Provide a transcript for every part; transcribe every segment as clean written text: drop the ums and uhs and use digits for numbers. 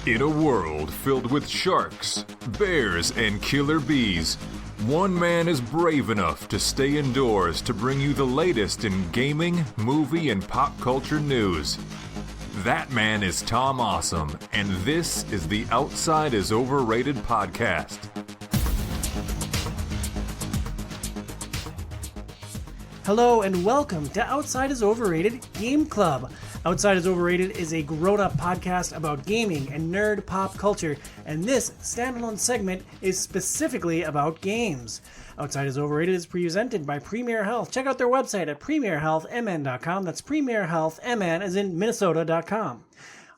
In a world filled with sharks, bears, and killer bees, one man is brave enough to stay indoors to bring you the latest in gaming, movie, and pop culture news. That man is Tom Awesome, and this is the Outside is Overrated podcast. Hello and welcome to Outside is Overrated Game Club. Outside is Overrated is a grown-up podcast about gaming and nerd pop culture, and this standalone segment is specifically about games. Outside is Overrated is presented by Premier Health. Check out their website at premierhealthmn.com. That's premierhealthmn as in Minnesota.com.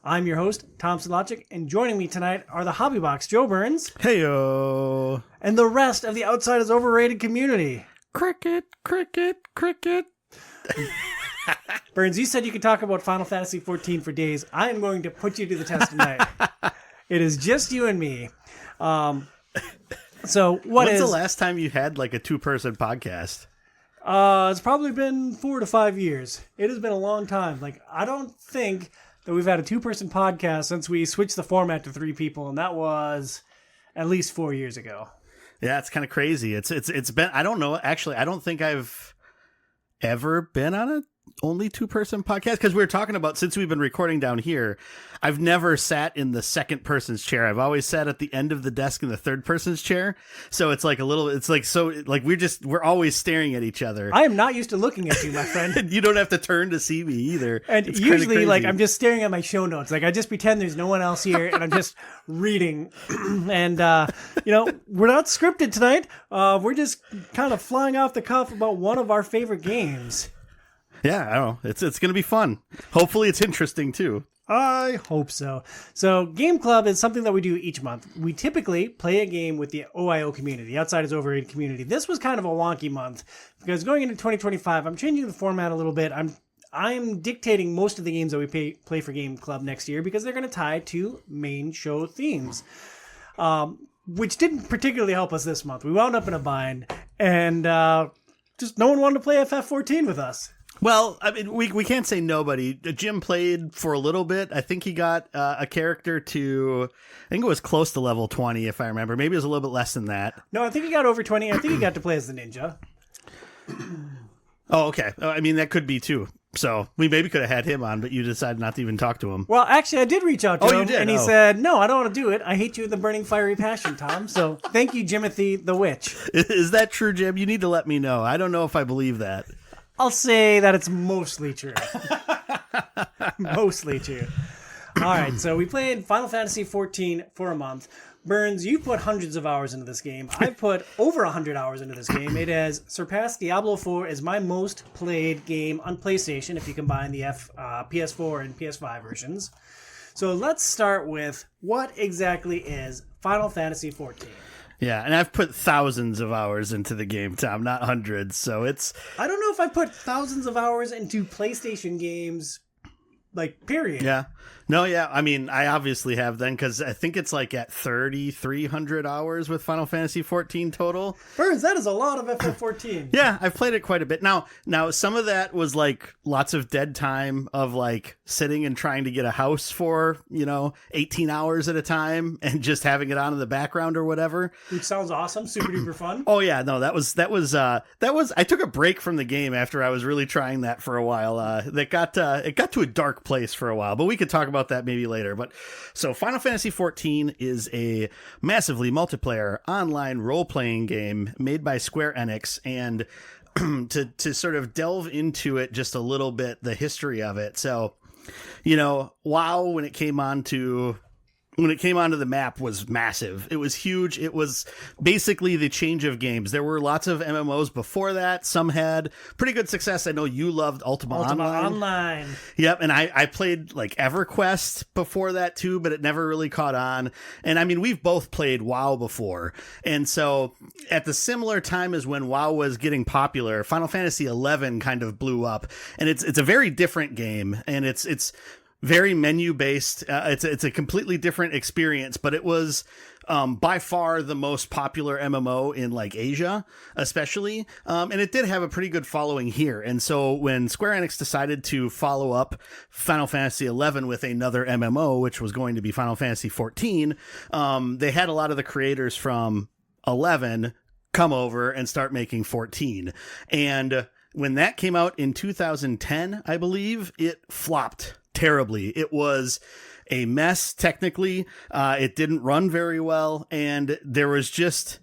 I'm your host, Tom Solachik, and joining me tonight are the Hobby Box, Joe Burns. Heyo. And the rest of the Outside is Overrated community. Cricket, cricket, cricket. Burns, you said you could talk about Final Fantasy XIV for days. I am going to put you to the test tonight. It is just you and me. When's the last time you had like a two-person podcast? It's probably been 4 to 5 years. It has been a long time. I don't think that we've had a two-person podcast since we switched the format to 3 people, and that was at least 4 years ago. Yeah, it's kind of crazy. It's been, I don't know, actually, I don't think I've ever been on a only two-person podcast, because we were talking about, since we've been recording down here, I've never sat in the second person's chair. I've always sat at the end of the desk in the third person's chair. So it's like we're always staring at each other. I am not used to looking at you, my friend. You don't have to turn to see me either. And it's usually I'm just staring at my show notes. I just pretend there's no one else here and I'm just reading. And, we're not scripted tonight. We're just kind of flying off the cuff about one of our favorite games. Yeah, I don't know. It's going to be fun. Hopefully it's interesting too. I hope so. So Game Club is something that we do each month. We typically play a game with the OiO community, the Outside is Overrated community. This was kind of a wonky month because going into 2025, I'm changing the format a little bit. I'm dictating most of the games that we play for Game Club next year because they're going to tie to main show themes, which didn't particularly help us this month. We wound up in a bind, and just no one wanted to play FF14 with us. Well, I mean, we can't say nobody. Jim played for a little bit. I think he got a character to, I think it was close to level 20, if I remember. Maybe it was a little bit less than that. No, I think he got over 20. I think he got to play as the ninja. Oh, okay. I mean, that could be too. So we maybe could have had him on, but you decided not to even talk to him. Well, actually, I did reach out to him. You did? And he said, no, I don't want to do it. I hate you with a burning fiery passion, Tom. So thank you, Jimothy the Witch. Is that true, Jim? You need to let me know. I don't know if I believe that. I'll say that it's mostly true. Mostly true. All right, so we played Final Fantasy XIV for a month. Burns, you put hundreds of hours into this game. I've put over 100 hours into this game. It has surpassed Diablo 4 as my most played game on PlayStation, if you combine the PS4 and PS5 versions. So let's start with what exactly is Final Fantasy XIV? Yeah, and I've put thousands of hours into the game, Tom, not hundreds. So I don't know if I put thousands of hours into PlayStation games, period. Yeah. No, yeah. I mean, I obviously have then, because I think it's at 3,300 hours with Final Fantasy XIV total. Burns, that is a lot of FF14. Yeah, I've played it quite a bit. Now, some of that was lots of dead time of sitting and trying to get a house for, 18 hours at a time and just having it on in the background or whatever. Which sounds awesome. Super duper fun. Oh yeah, no, that was I took a break from the game after I was really trying that for a while. It got to a dark place for a while, but we could talk about that maybe later. But so Final Fantasy XIV is a massively multiplayer online role-playing game made by Square Enix, and to sort of delve into it just a little bit, the history of it. So, WoW, when it came onto the map, was massive. It was huge. It was basically the change of games. There were lots of MMOs before that. Some had pretty good success. I know you loved Ultima Online. Yep, and I played EverQuest before that too, but it never really caught on. And I mean, we've both played WoW before. And so at the similar time as when WoW was getting popular, Final Fantasy XI kind of blew up. And it's a very different game, and it's very menu based. It's a completely different experience, but it was by far the most popular MMO in like Asia, especially. And it did have a pretty good following here. And so when Square Enix decided to follow up Final Fantasy XI with another MMO, which was going to be Final Fantasy XIV, they had a lot of the creators from 11 come over and start making 14. And when that came out in 2010, I believe, it flopped terribly. It was a mess technically. It didn't run very well, and there was just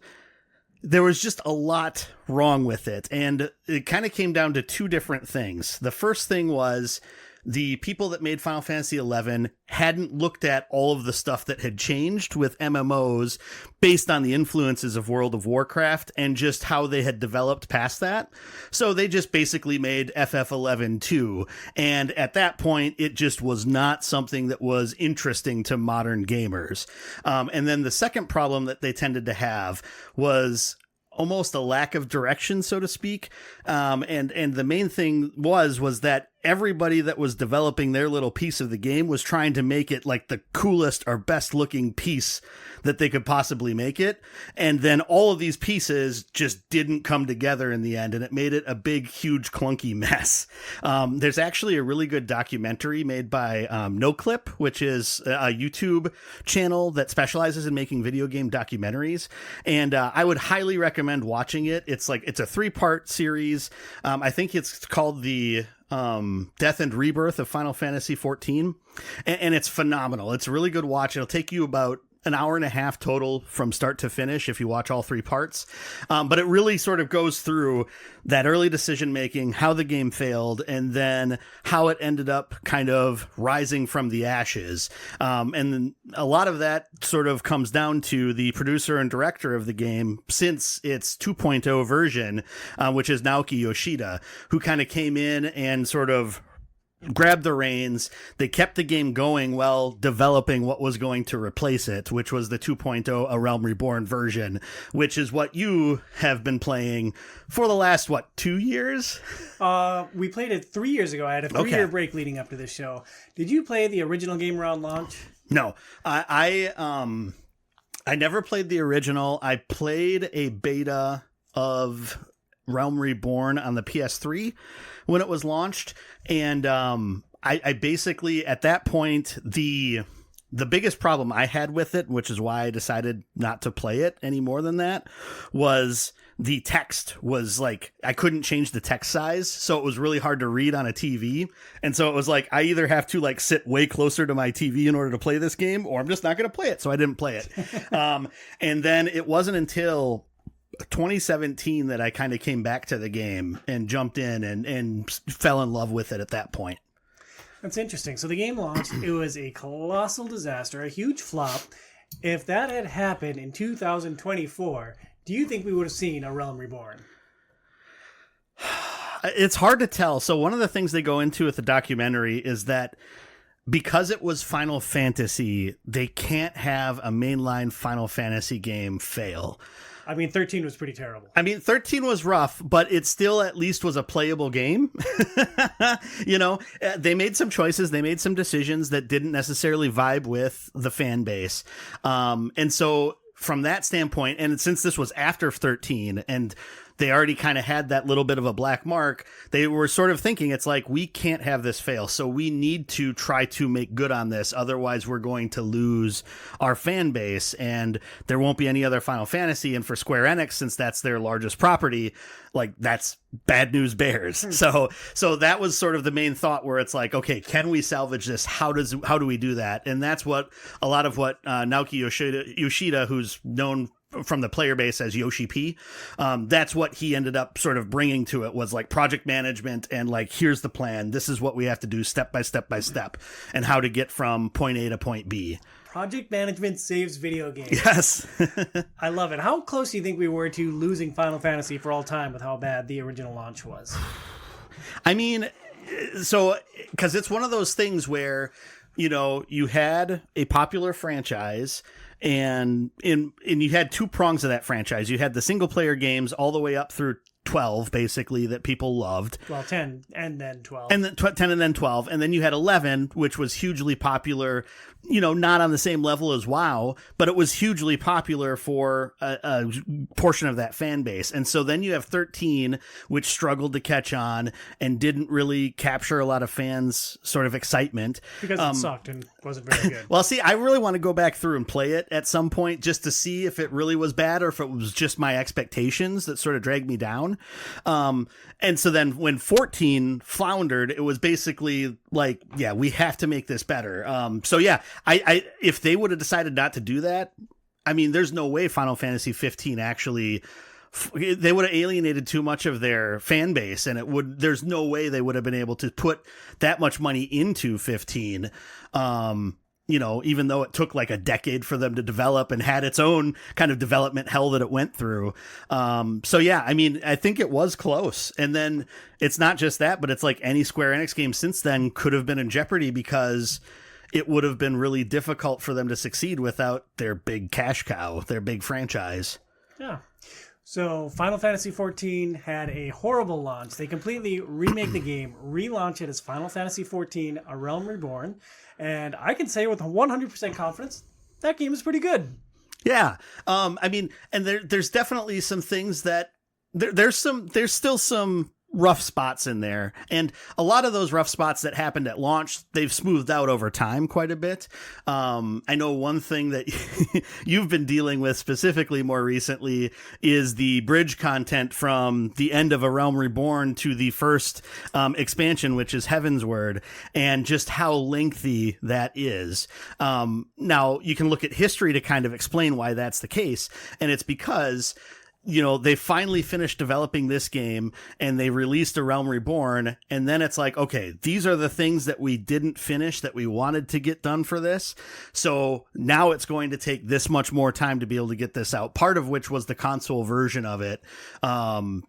a lot wrong with it. And it kind of came down to two different things. The first thing was the people that made Final Fantasy XI hadn't looked at all of the stuff that had changed with MMOs based on the influences of World of Warcraft and just how they had developed past that. So they just basically made FF11 2. And at that point, it just was not something that was interesting to modern gamers. And then the second problem that they tended to have was almost a lack of direction, so to speak. And the main thing was that everybody that was developing their little piece of the game was trying to make it like the coolest or best looking piece that they could possibly make it. And then all of these pieces just didn't come together in the end, and it made it a big, huge, clunky mess. There's actually a really good documentary made by NoClip, which is a YouTube channel that specializes in making video game documentaries. And I would highly recommend watching it. It's a 3-part series. I think it's called the Death and Rebirth of Final Fantasy XIV, and it's phenomenal. It's a really good watch. It'll take you about an hour and a half total from start to finish if you watch all 3 parts. But it really sort of goes through that early decision making, how the game failed, and then how it ended up kind of rising from the ashes. And a lot of that sort of comes down to the producer and director of the game since its 2.0 version, which is Naoki Yoshida, who kind of came in and sort of grabbed the reins. They kept the game going while developing what was going to replace it, which was the 2.0 A Realm Reborn version, which is what you have been playing for the last, 2 years? We played it 3 years ago. I had a 3-year break leading up to this show. Did you play the original game around launch? No. I never played the original. I played a beta of Realm Reborn on the PS3 when it was launched, and I basically at that point the biggest problem I had with it, which is why I decided not to play it any more than that, was the text was like I couldn't change the text size, so it was really hard to read on a TV. And so it was like I either have to like sit way closer to my TV in order to play this game, or I'm just not going to play it. So I didn't play it. And then it wasn't until 2017 that I kind of came back to the game and jumped in and fell in love with it at that point. That's interesting. So the game launched. It was a colossal disaster, a huge flop. If that had happened in 2024, do you think we would have seen A Realm Reborn? It's hard to tell. So one of the things they go into with the documentary is that because it was Final Fantasy, they can't have a mainline Final Fantasy game fail. I mean, 13 was pretty terrible. 13 was rough, but it still at least was a playable game. They made some choices. They made some decisions that didn't necessarily vibe with the fan base. And so from that standpoint, and since this was after 13 and they already kind of had that little bit of a black mark, they were sort of thinking it's like, we can't have this fail. So we need to try to make good on this. Otherwise, we're going to lose our fan base and there won't be any other Final Fantasy. And for Square Enix, since that's their largest property, like that's bad news bears. So that was sort of the main thought where it's like, okay, can we salvage this? How do we do that? And that's what a lot of what Naoki Yoshida, who's known from the player base as Yoshi P, that's what he ended up sort of bringing to it, was like project management and like, here's the plan. This is what we have to do step by step by step, and how to get from point A to point B. Project management saves video games. Yes. I love it. How close do you think we were to losing Final Fantasy for all time with how bad the original launch was? I mean, so, because it's one of those things where, you had a popular franchise, and you had two prongs of that franchise. You had the single player games all the way up through 12, basically, that people loved. Well, 10 and then 12. And then 10 and then 12. And then you had 11, which was hugely popular, not on the same level as WoW, but it was hugely popular for a portion of that fan base. And so then you have 13, which struggled to catch on and didn't really capture a lot of fans' sort of excitement. Because it sucked and wasn't very good. Well, see, I really want to go back through and play it at some point just to see if it really was bad or if it was just my expectations that sort of dragged me down. And so then when 14 floundered, it was basically like, yeah, we have to make this better. So yeah, I if they would have decided not to do that, I mean, there's no way Final Fantasy 15 actually, they would have alienated too much of their fan base, and there's no way they would have been able to put that much money into 15. Even though it took like a decade for them to develop and had its own kind of development hell that it went through. So yeah, I mean, I think it was close. And then it's not just that, but it's like any Square Enix game since then could have been in jeopardy because it would have been really difficult for them to succeed without their big cash cow, their big franchise. Yeah. So Final Fantasy XIV had a horrible launch. They completely remake the game, relaunch it as Final Fantasy XIV, A Realm Reborn. And I can say with 100% confidence, that game is pretty good. Yeah. I mean, and there's definitely some things that there's still some rough spots in there. And a lot of those rough spots that happened at launch, they've smoothed out over time quite a bit. I know one thing that you've been dealing with specifically more recently is the bridge content from the end of A Realm Reborn to the first expansion, which is Heavensward, and just how lengthy that is. Now, you can look at history to kind of explain why that's the case. And it's because they finally finished developing this game and they released A Realm Reborn. And then it's like, okay, these are the things that we didn't finish that we wanted to get done for this. So now it's going to take this much more time to be able to get this out. Part of which was the console version of it,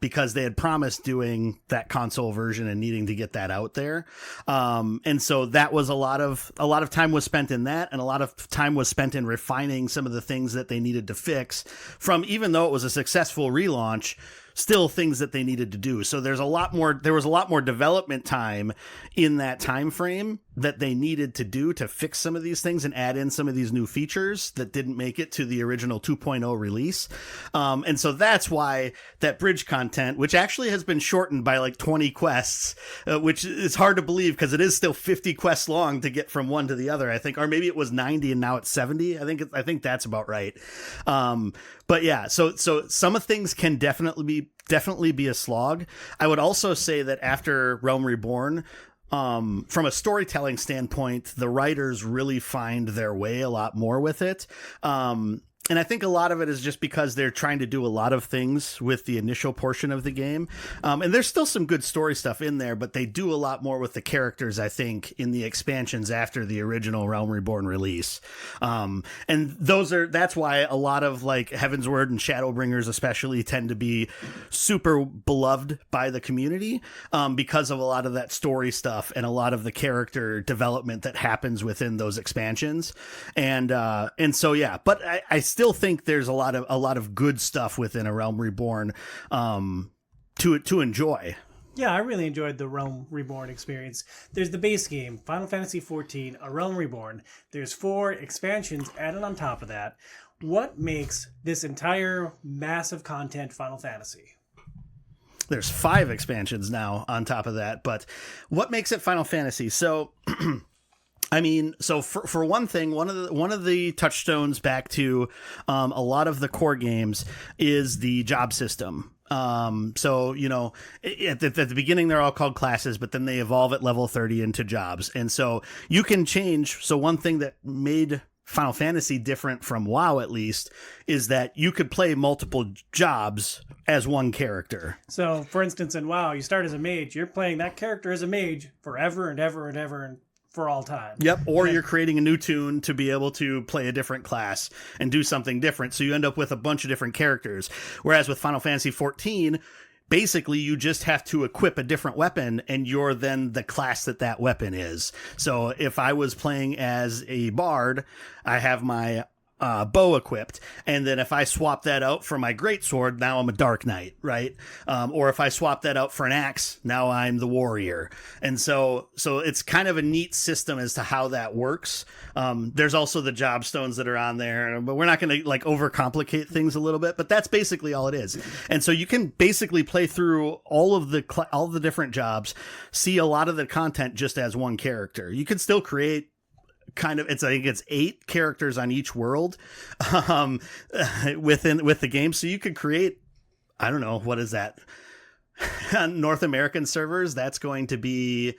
because they had promised doing that console version and needing to get that out there. And so that was a lot of time was spent in that, and a lot of time was spent in refining some of the things that they needed to fix from, even though it was a successful relaunch, still things that they needed to do. So there was a lot more development time in that time frame that they needed to do to fix some of these things and add in some of these new features that didn't make it to the original 2.0 release. And so that's why that bridge content, which actually has been shortened by like 20 quests, which is hard to believe because it is still 50 quests long to get from one to the other, I think, or maybe it was 90 and now it's 70. I think that's about right. But yeah, so some of things can definitely be a slog. I would also say that after Realm Reborn, from a storytelling standpoint, the writers really find their way a lot more with it. And I think a lot of it is just because they're trying to do a lot of things with the initial portion of the game. And there's still some good story stuff in there, but they do a lot more with the characters, I think, in the expansions after the original Realm Reborn release. And that's why a lot of like Heavensward and Shadowbringers especially tend to be super beloved by the community, because of a lot of that story stuff and a lot of the character development that happens within those expansions. And so, yeah, but I still think there's a lot of good stuff within A Realm Reborn to enjoy. Yeah, I really enjoyed the Realm Reborn experience. There's the base game, Final Fantasy XIV, A Realm Reborn. There's 4 expansions added on top of that. What makes this entire massive content Final Fantasy? There's 5 expansions now on top of that, but what makes it Final Fantasy? So I mean, so for one thing, one of the touchstones back to a lot of the core games is the job system. So, at the beginning, they're all called classes, but then they evolve at level 30 into jobs. And so you can change. So one thing that made Final Fantasy different from WoW, at least, is that you could play multiple jobs as one character. So, for instance, in WoW, you start as a mage. You're playing that character as a mage forever and ever and ever and for all time. Yep. Or you're creating a new tune to be able to play a different class and do something different. So you end up with a bunch of different characters. Whereas with Final Fantasy XIV, basically you just have to equip a different weapon and you're then the class that weapon is. So if I was playing as a bard, I have my bow equipped, and then if I swap that out for my greatsword, now I'm a dark knight, right? Or if I swap that out for an axe, now I'm the warrior. And so it's kind of a neat system as to how that works. There's also the job stones that are on there, but we're not going to like overcomplicate things a little bit, but that's basically all it is. And so you can basically play through all the different jobs, see a lot of the content just as one character. You can still create I think it's 8 characters on each world with the game. So you could create, I don't know, what is that? On North American servers, that's going to be,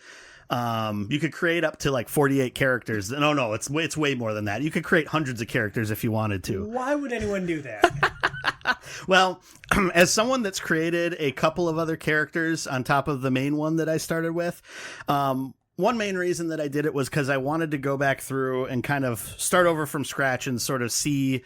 you could create up to like 48 characters. No, it's way more than that. You could create hundreds of characters if you wanted to. Why would anyone do that? Well, as someone that's created a couple of other characters on top of the main one that I started with, one main reason that I did it was because I wanted to go back through and kind of start over from scratch and sort of see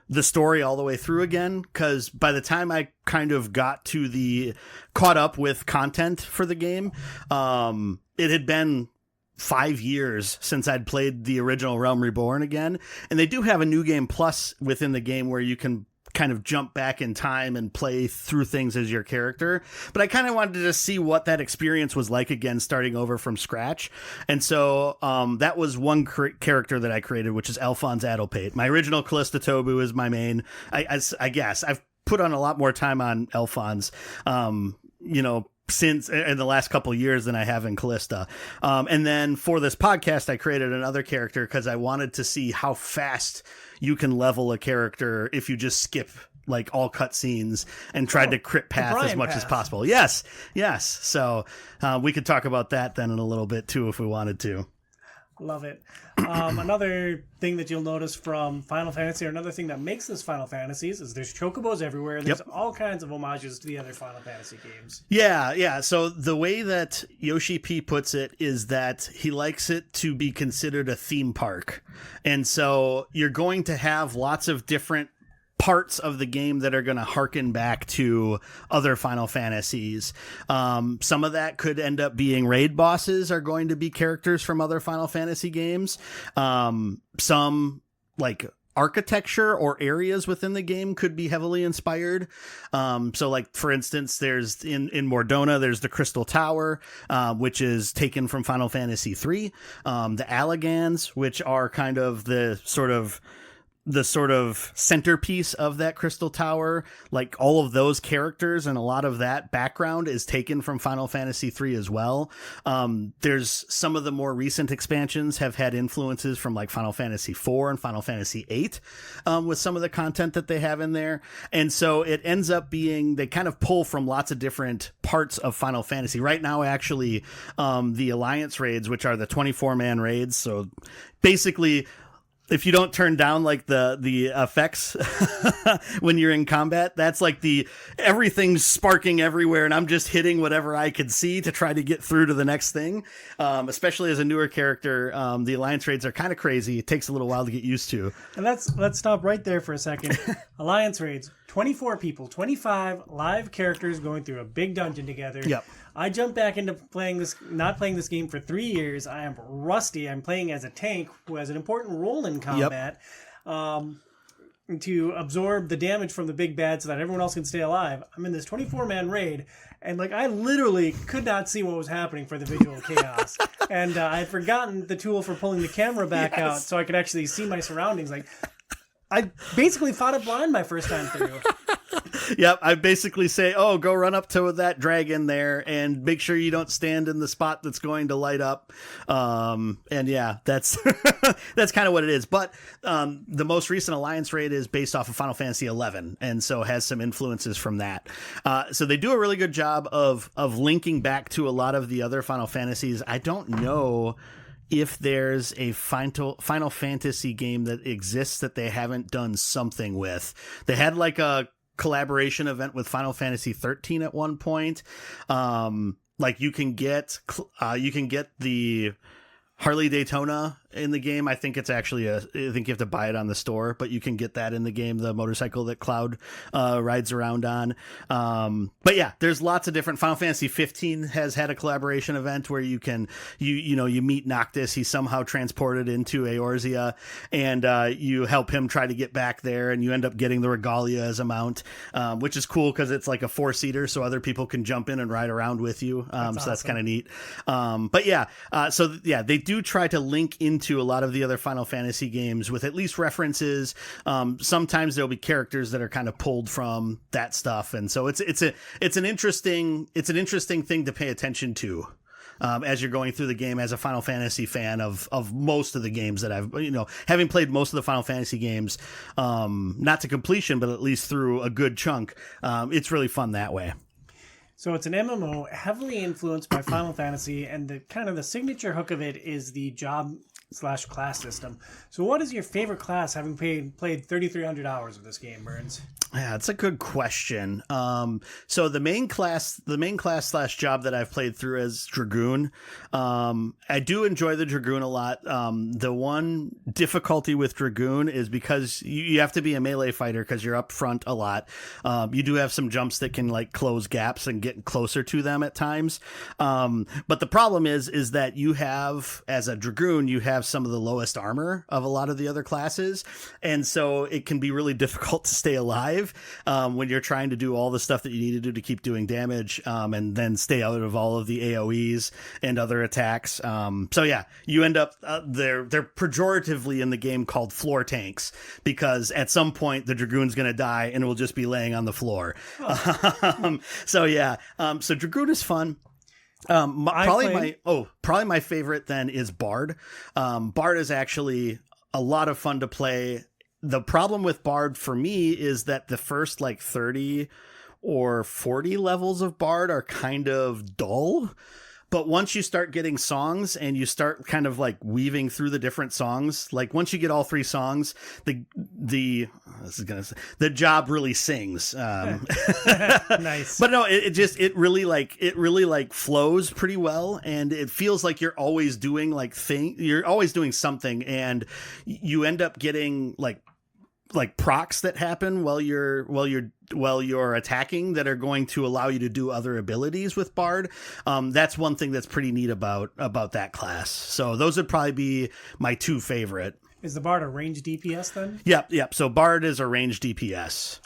the story all the way through again. Because by the time I kind of got to caught up with content for the game, it had been 5 years since I'd played the original Realm Reborn again. And they do have a New Game Plus within the game where you can kind of jump back in time and play through things as your character. But I kind of wanted to just see what that experience was like again, starting over from scratch. And so that was one character that I created, which is Alphonse Adelpate. My original Callista Tobu is my main. I guess I've put on a lot more time on Alphonse, since in the last couple of years than I have in Callista. And then for this podcast, I created another character because I wanted to see how fast you can level a character if you just skip like all cutscenes and tried to crit path as much as possible. Yes. So we could talk about that then in a little bit too if we wanted to. Love it. Another thing that you'll notice from Final Fantasy, or another thing that makes this Final Fantasies, is there's chocobos everywhere. There's all kinds of homages to the other Final Fantasy games. Yeah. So the way that Yoshi P puts it is that he likes it to be considered a theme park. And so you're going to have lots of different parts of the game that are going to harken back to other Final Fantasies. Some of that could end up being raid bosses are going to be characters from other Final Fantasy games. Some like architecture or areas within the game could be heavily inspired. So like, for instance, there's in Mordona, there's the Crystal Tower, which is taken from Final Fantasy III. The Allagans, which are kind of the sort of centerpiece of that Crystal Tower, like all of those characters and a lot of that background is taken from Final Fantasy III as well. There's some of the more recent expansions have had influences from like Final Fantasy IV and Final Fantasy VIII, with some of the content that they have in there. And so it ends up being, they kind of pull from lots of different parts of Final Fantasy. Right now, actually, the Alliance raids, which are the 24-man raids. So basically, if you don't turn down like the effects when you're in combat, that's like everything's sparking everywhere and I'm just hitting whatever I could see to try to get through to the next thing. Especially as a newer character, the Alliance raids are kind of crazy. It takes a little while to get used to. And let's stop right there for a second. Alliance raids, 24 people, 25 live characters going through a big dungeon together. Yep. I jumped back into not playing this game for 3 years. I am rusty. I'm playing as a tank who has an important role in combat, to absorb the damage from the big bad so that everyone else can stay alive. I'm in this 24-man raid, and like I literally could not see what was happening for the visual chaos. And I had forgotten the tool for pulling the camera back out so I could actually see my surroundings. Like, I basically fought it blind my first time through. Yep, I basically say, go run up to that dragon there and make sure you don't stand in the spot that's going to light up. And yeah, that's that's kind of what it is. But the most recent Alliance raid is based off of Final Fantasy XI, and so has some influences from that. So they do a really good job of linking back to a lot of the other Final Fantasies. I don't know if there's a Final Fantasy game that exists that they haven't done something with. They had like a collaboration event with Final Fantasy XIII at one point. Like you can get the Harley Daytona in the game. I think it's actually I think you have to buy it on the store, but you can get that in the game, the motorcycle that Cloud rides around on. But yeah, there's lots of different. Final Fantasy 15 has had a collaboration event where you can you meet Noctis. He's somehow transported into Eorzea, and you help him try to get back there, and you end up getting the regalia as a mount, which is cool because it's like a 4-seater, so other people can jump in and ride around with you. So awesome. that's kind of neat. But yeah, they do try to link into a lot of the other Final Fantasy games with at least references. Sometimes there'll be characters that are kind of pulled from that stuff, and so it's an interesting thing to pay attention to. As you're going through the game as a Final Fantasy fan of most of the games that I've, having played most of the Final Fantasy games, not to completion, but at least through a good chunk, it's really fun that way. So it's an MMO heavily influenced by Final Fantasy, and the signature hook of it is the job/class system. So what is your favorite class, having played 3,300 hours of this game, Burns? Yeah, it's a good question. So the main class / job that I've played through is Dragoon. I do enjoy the Dragoon a lot. The one difficulty with Dragoon is because you have to be a melee fighter because you're up front a lot. You do have some jumps that can like close gaps and get closer to them at times. But the problem is that you have, as a Dragoon, you have some of the lowest armor of a lot of the other classes. And so it can be really difficult to stay alive when you're trying to do all the stuff that you need to do to keep doing damage, and then stay out of all of the AoEs and other attacks. So yeah, you end up they're pejoratively in the game called floor tanks, because at some point the Dragoon's going to die and it will just be laying on the floor. Oh. So yeah, so Dragoon is fun. Probably my favorite then is Bard. Bard is actually a lot of fun to play. The problem with Bard for me is that the first 30 or 40 levels of Bard are kind of dull. But once you start getting songs and you start kind of weaving through the different songs, once you get all 3 songs, the job really sings. Nice. But no, it really flows pretty well, and it feels like you're always doing you're always doing something, and you end up getting procs that happen while you're attacking that are going to allow you to do other abilities with Bard. That's one thing that's pretty neat about that class. So those would probably be my 2 favorite. Is the Bard a ranged DPS then? Yep. So Bard is a ranged DPS.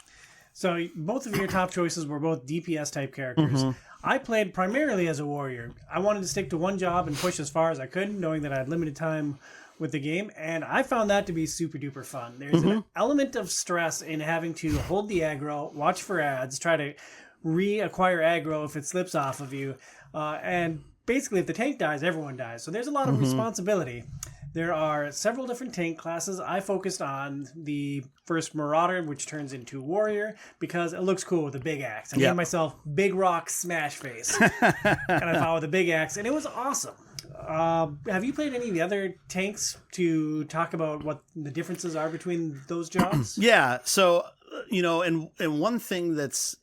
So both of your top choices were both DPS type characters. Mm-hmm. I played primarily as a warrior. I wanted to stick to one job and push as far as I could, knowing that I had limited time with the game, and I found that to be super duper fun. There's an element of stress in having to hold the aggro, watch for ads, try to reacquire aggro if it slips off of you, and basically if the tank dies, everyone dies. So there's a lot of responsibility. There are several different tank classes. I focused on the first Marauder, which turns into Warrior, because it looks cool with a big axe. I named myself Big Rock Smash Face, and I fought with a big axe, and it was awesome. Have you played any of the other tanks to talk about what the differences are between those jobs? Yeah. So, and one thing that's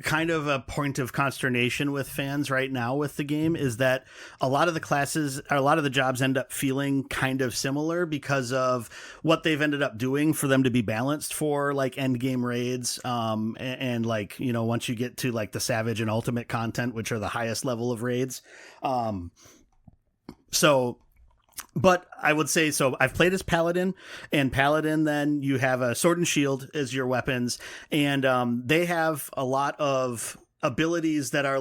kind of a point of consternation with fans right now with the game is that a lot of the jobs end up feeling kind of similar because of what they've ended up doing for them to be balanced for end game raids. And once you get to the Savage and Ultimate content, which are the highest level of raids. But I would say, so I've played as Paladin, and Paladin, then you have a sword and shield as your weapons, and they have a lot of abilities that are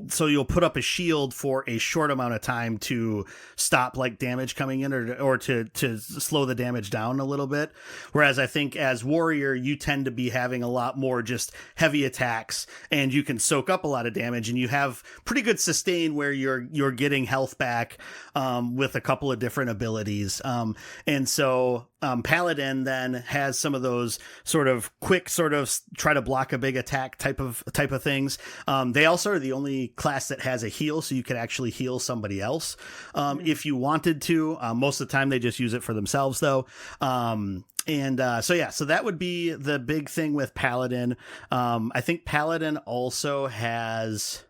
so you'll put up a shield for a short amount of time to stop damage coming in or to slow the damage down a little bit. Whereas I think as warrior, you tend to be having a lot more just heavy attacks, and you can soak up a lot of damage, and you have pretty good sustain where you're getting health back with a couple of different abilities. And so Paladin then has some of those sort of quick try to block a big attack type of things. They also are the only class that has a heal, so you can actually heal somebody else if you wanted to. Most of the time they just use it for themselves though. So that would be the big thing with Paladin. I think Paladin also has,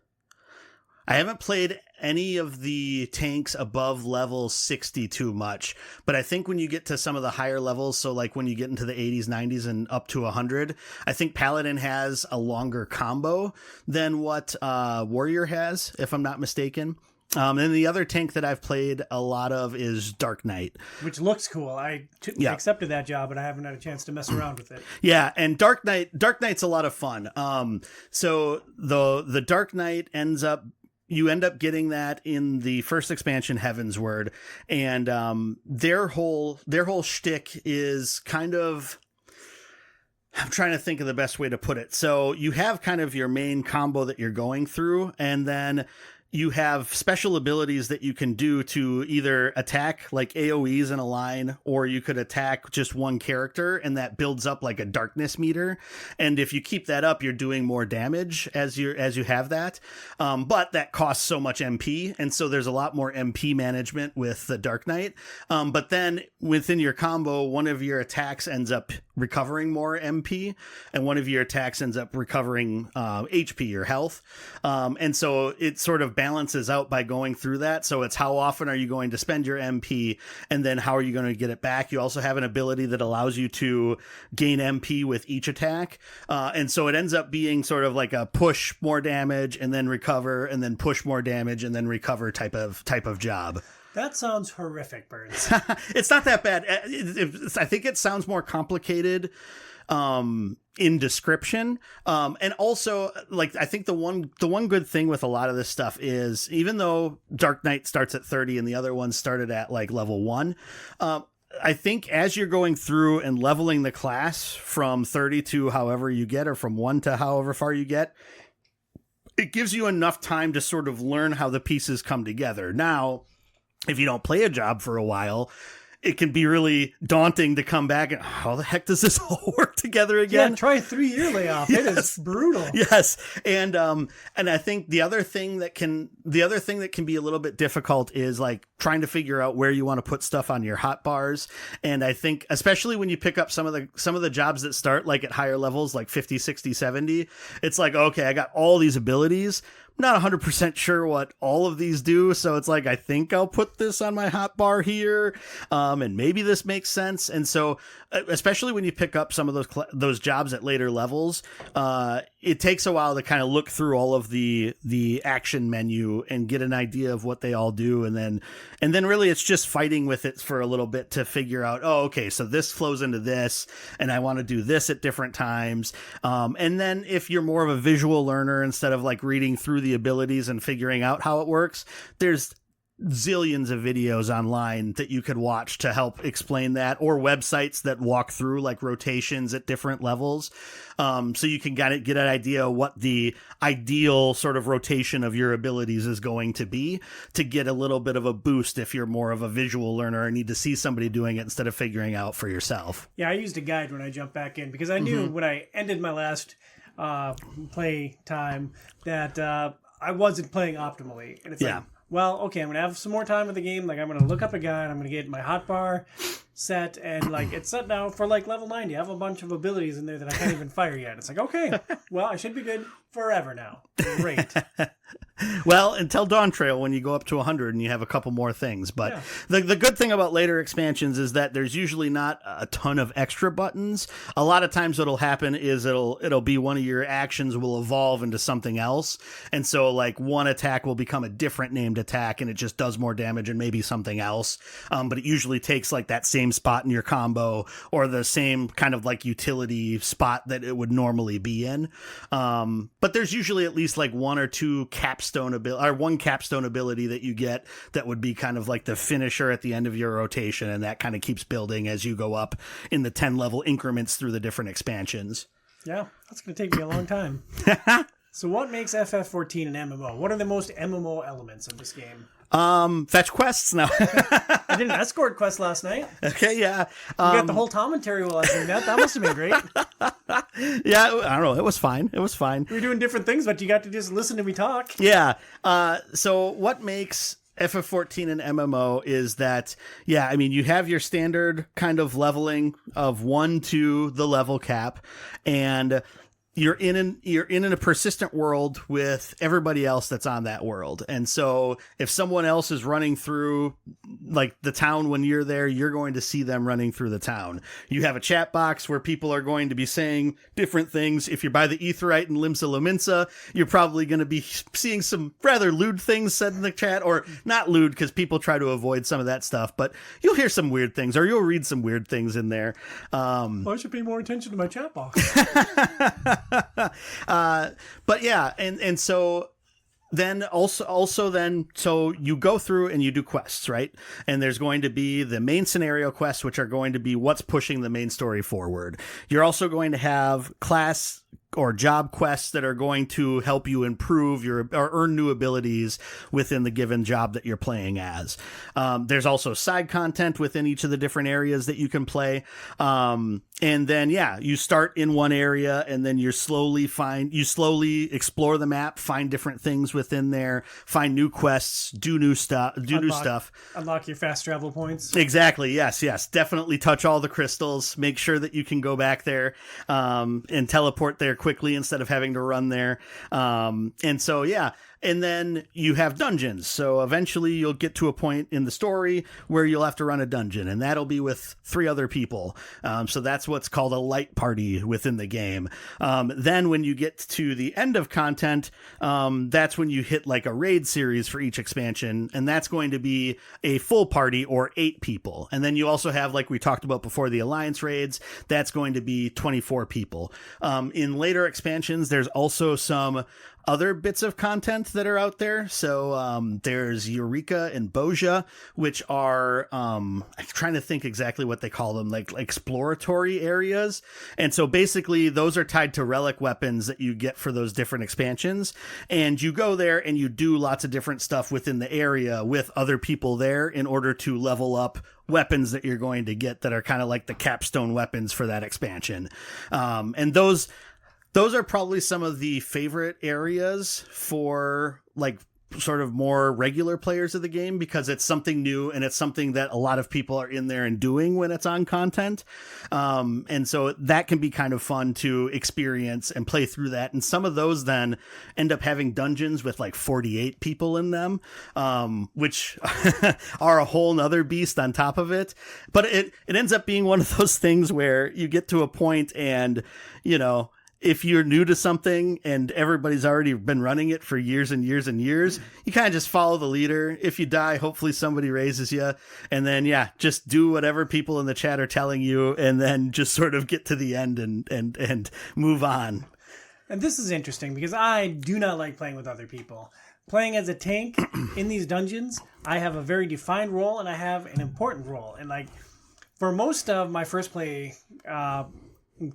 I haven't played any of the tanks above level 60 too much, but I think when you get to some of the higher levels, so like when you get into the 80s, 90s, and up to 100, I think Paladin has a longer combo than what Warrior has, if I'm not mistaken. And the other tank that I've played a lot of is Dark Knight. Which looks cool. I accepted that job, but I haven't had a chance to mess around with it. Yeah, and Dark Knight's a lot of fun. So the Dark Knight you end up getting that in the first expansion, Heavensward, and their whole shtick is kind of, I'm trying to think of the best way to put it. So you have kind of your main combo that you're going through, and then you have special abilities that you can do to either attack like AoEs in a line, or you could attack just one character, and that builds up like a darkness meter. And if you keep that up, you're doing more damage as you have that. But that costs so much MP, and so there's a lot more MP management with the Dark Knight. But then within your combo, one of your attacks ends up recovering more MP, and one of your attacks ends up recovering HP or health. And so it sort of balances out by going through that. So it's how often are you going to spend your MP, and then how are you going to get it back. You also have an ability that allows you to gain MP with each attack. And so it ends up being sort of like a push more damage and then recover, and then push more damage and then recover type of job. That sounds horrific, Burns. It's not that bad. I think it sounds more complicated in description. And also, like, I think the one good thing with a lot of this stuff is, even though Dark Knight starts at 30 and the other ones started at like level 1, I think as you're going through and leveling the class from 30 to however you get, or from 1 to however far you get, it gives you enough time to sort of learn how the pieces come together. Now, if you don't play a job for a while, it can be really daunting to come back and, how the heck does this all work together again? Yeah, try a 3-year layoff. Yes. It is brutal. Yes. And I think the other thing that can be a little bit difficult is like trying to figure out where you want to put stuff on your hotbars. And I think especially when you pick up some of the jobs that start like at higher levels, like 50, 60, 70, it's like, okay, I got all these abilities. I'm not 100% sure what all of these do, so it's like, I think I'll put this on my hotbar here, and maybe this makes sense. And so, especially when you pick up some of those jobs at later levels, it takes a while to kind of look through all of the action menu and get an idea of what they all do, and then really it's just fighting with it for a little bit to figure out, oh, okay, so this flows into this, and I want to do this at different times. And then if you're more of a visual learner, instead of like reading through the abilities and figuring out how it works, there's zillions of videos online that you could watch to help explain that, or websites that walk through like rotations at different levels. So you can get an idea what the ideal sort of rotation of your abilities is going to be, to get a little bit of a boost if you're more of a visual learner and need to see somebody doing it instead of figuring out for yourself. Yeah, I used a guide when I jumped back in, because I knew when I ended my last play time that I wasn't playing optimally. And it's like, well, okay, I'm going to have some more time with the game. Like, I'm going to look up a guide. I'm going to get my hotbar set, and like, it's set now for like level 90. I have a bunch of abilities in there that I can't even fire yet. It's like, okay, well, I should be good forever now. Great. Well, until Dawn Trail, when you go up to 100 and you have a couple more things. But the good thing about later expansions is that there's usually not a ton of extra buttons. A lot of times what'll happen is it'll be one of your actions will evolve into something else. And so like one attack will become a different named attack, and it just does more damage and maybe something else. But it usually takes like that same spot in your combo, or the same kind of like utility spot that it would normally be in. But there's usually at least like one capstone ability that you get that would be kind of like the finisher at the end of your rotation, and that kind of keeps building as you go up in the 10 level increments through the different expansions. Yeah, that's going to take me a long time. So what makes FF14 an MMO? What are the most MMO elements of this game? Fetch quests now. I did an escort quest last night. Okay, yeah. You got the whole commentary while I was doing that. That must have been great. Yeah, I don't know. It was fine. We were doing different things, but you got to just listen to me talk. Yeah. So what makes FF14 an MMO is that, yeah, I mean, you have your standard kind of leveling of 1 to the level cap, and you're in a persistent world with everybody else that's on that world. And so if someone else is running through like the town when you're there, you're going to see them running through the town. You have a chat box where people are going to be saying different things. If you're by the Aetheryte and Limsa Lominsa, you're probably going to be seeing some rather lewd things said in the chat, or not lewd because people try to avoid some of that stuff, but you'll hear some weird things or you'll read some weird things in there. I should pay more attention to my chat box. But yeah, and so then also then, so you go through and you do quests, right? And there's going to be the main scenario quests, which are going to be what's pushing the main story forward. You're also going to have class or job quests that are going to help you improve or earn new abilities within the given job that you're playing as. There's also side content within each of the different areas that you can play. And then, yeah, you start in one area and then you slowly explore the map, find different things within there, find new quests, do new stuff. Unlock your fast travel points. Exactly. Yes. Definitely touch all the crystals. Make sure that you can go back there, and teleport there quickly instead of having to run there. And so, yeah. And then you have dungeons. So eventually you'll get to a point in the story where you'll have to run a dungeon, and that'll be with 3 other people. So that's what's called a light party within the game. Then when you get to the end of content, that's when you hit like a raid series for each expansion. And that's going to be a full party or 8 people. And then you also have, like we talked about before, the Alliance raids. That's going to be 24 people. In later expansions, there's also some other bits of content that are out there. So there's Eureka and Boja, which are I'm trying to think exactly what they call them, like exploratory areas. And so basically those are tied to relic weapons that you get for those different expansions, and you go there and you do lots of different stuff within the area with other people there in order to level up weapons that you're going to get that are kind of like the capstone weapons for that expansion. And those are probably some of the favorite areas for like sort of more regular players of the game, because it's something new and it's something that a lot of people are in there and doing when it's on content. And so that can be kind of fun to experience and play through that. And some of those then end up having dungeons with like 48 people in them, which are a whole nother beast on top of it. But it ends up being one of those things where you get to a point and, you know, if you're new to something and everybody's already been running it for years and years and years, you kind of just follow the leader. If you die, hopefully somebody raises you. And then, yeah, just do whatever people in the chat are telling you, and then just sort of get to the end and move on. And this is interesting because I do not like playing with other people. Playing as a tank in these dungeons, I have a very defined role and I have an important role. And like for most of my first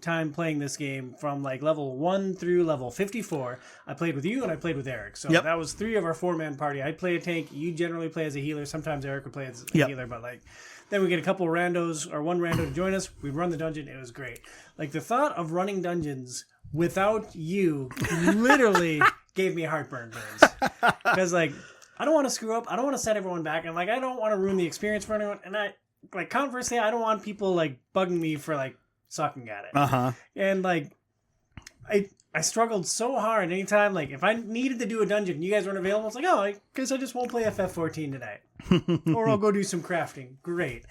time playing this game, from like level 1 through level 54, I played with you and I played with Eric. So that was 3 of our 4-man party. I'd play a tank, you generally play as a healer. Sometimes Eric would play as a healer, but like then we get a couple of randos or one rando to join us. We'd run the dungeon. It was great. Like the thought of running dungeons without you literally gave me heartburn burns, because like I don't want to screw up. I don't want to set everyone back, and like I don't want to ruin the experience for anyone. And I like conversely, I don't want people like bugging me for like sucking at it. And like I struggled so hard anytime, like if I needed to do a dungeon and you guys weren't available, it's like, oh, I guess I just won't play FF14 tonight. Or I'll go do some crafting. Great.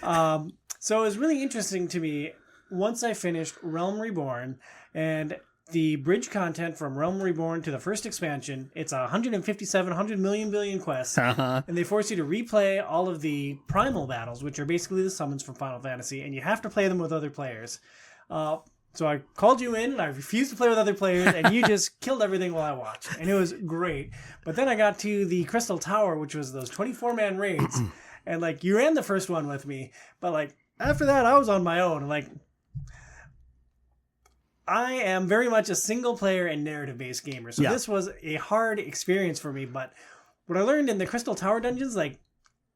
So it was really interesting to me once I finished Realm Reborn, and the bridge content from Realm Reborn to the first expansion. It's 100 million billion quests, and they force you to replay all of the primal battles, which are basically the summons from Final Fantasy, and you have to play them with other players. So I called you in, and I refused to play with other players, and you just killed everything while I watched, and it was great. But then I got to the Crystal Tower, which was those 24-man raids, and like you ran the first one with me, but like after that I was on my own, and like I am very much a single player and narrative based gamer. So this was a hard experience for me. But what I learned in the Crystal Tower dungeons, like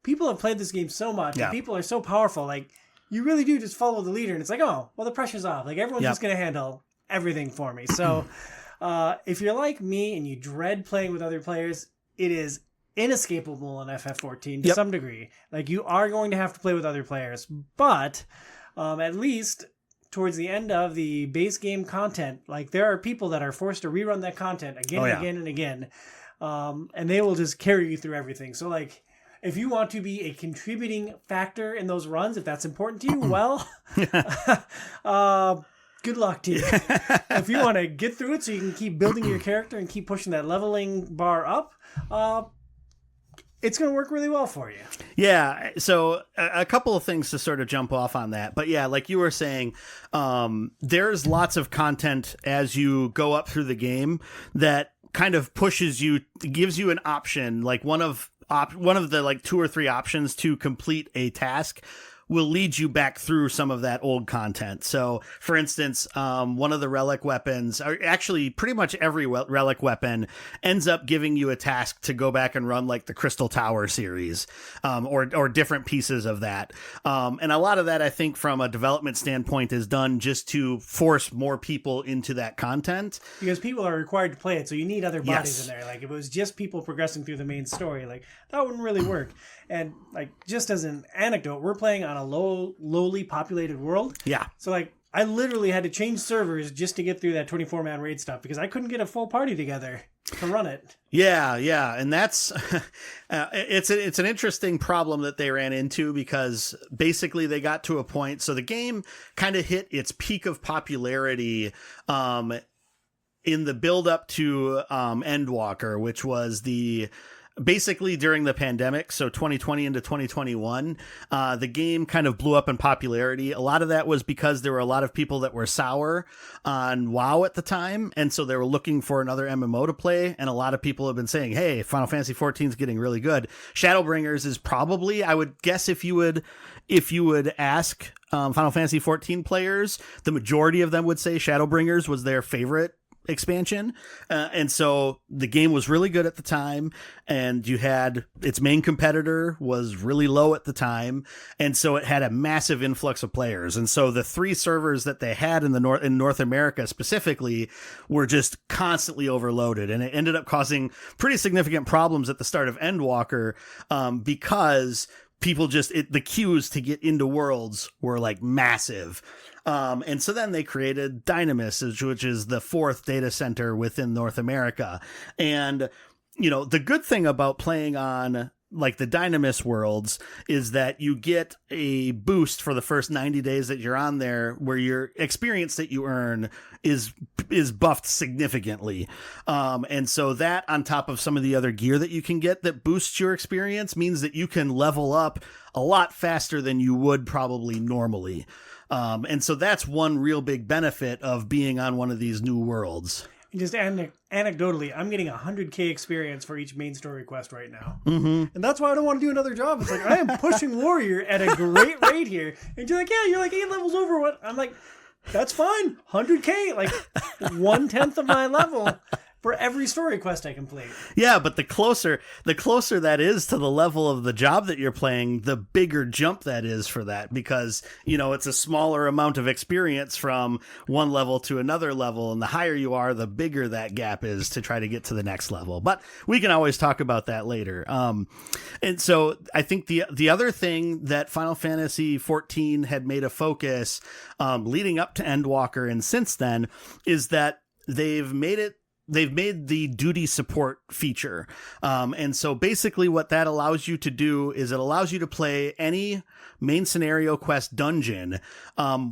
people have played this game so much and people are so powerful. Like you really do just follow the leader, and it's like, oh, well, the pressure's off. Like everyone's just going to handle everything for me. So if you're like me and you dread playing with other players, it is inescapable in FF14 to some degree. Like you are going to have to play with other players, but at least towards the end of the base game content, like there are people that are forced to rerun that content again and again and again. And they will just carry you through everything. So like, if you want to be a contributing factor in those runs, if that's important to you, well, good luck to you. If you want to get through it so you can keep building your character and keep pushing that leveling bar up, it's going to work really well for you. Yeah. So a couple of things to sort of jump off on that. But yeah, like you were saying, there's lots of content as you go up through the game that kind of pushes you, gives you an option, like one of the like 2 or 3 options to complete a task will lead you back through some of that old content. So, for instance, one of the relic weapons, or actually pretty much every relic weapon, ends up giving you a task to go back and run like the Crystal Tower series, or different pieces of that. And a lot of that, I think, from a development standpoint, is done just to force more people into that content. Because people are required to play it, so you need other bodies in there. Like, if it was just people progressing through the main story, like, that wouldn't really work. And like, just as an anecdote, we're playing on a lowly populated world. Yeah. So like, I literally had to change servers just to get through that 24-man raid stuff because I couldn't get a full party together to run it. Yeah, and that's it's an interesting problem that they ran into because basically they got to a point. So the game kind of hit its peak of popularity in the build up to Endwalker, which was basically during the pandemic, so 2020 into 2021, the game kind of blew up in popularity. A lot of that was because there were a lot of people that were sour on WoW at the time, and so they were looking for another MMO to play, and a lot of people have been saying, hey, Final Fantasy XIV is getting really good. Shadowbringers is probably, I would guess if you would ask Final Fantasy XIV players, the majority of them would say Shadowbringers was their favorite expansion, and so the game was really good at the time, and you had its main competitor was really low at the time, and so it had a massive influx of players. And so the 3 servers that they had in North America specifically were just constantly overloaded, and it ended up causing pretty significant problems at the start of Endwalker, because people the queues to get into worlds were like massive. And so then they created Dynamis, which is the 4th data center within North America. And, you know, the good thing about playing on like the Dynamis worlds is that you get a boost for the first 90 days that you're on there, where your experience that you earn is buffed significantly. And so that, on top of some of the other gear that you can get that boosts your experience, means that you can level up a lot faster than you would probably normally. And so that's one real big benefit of being on one of these new worlds. And just anecdotally, I'm getting 100k experience for each main story quest right now. Mm-hmm. And that's why I don't want to do another job. It's like, I am pushing Warrior at a great rate here. And you're like, yeah, you're like 8 levels over what? I'm like, that's fine. 100k, like 1/10 of my level for every story quest I complete. Yeah, but the closer that is to the level of the job that you're playing, the bigger jump that is for that, because, you know, it's a smaller amount of experience from one level to another level, and the higher you are, the bigger that gap is to try to get to the next level. But we can always talk about that later. And so I think the other thing that Final Fantasy XIV had made a focus leading up to Endwalker and since then is that they've made the duty support feature. And so basically what that allows you to do is it allows you to play any main scenario quest dungeon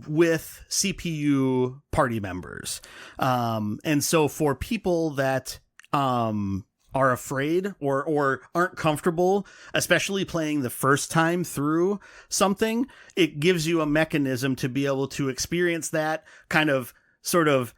with CPU party members. And so for people that are afraid or aren't comfortable, especially playing the first time through something, it gives you a mechanism to be able to experience that kind of sort of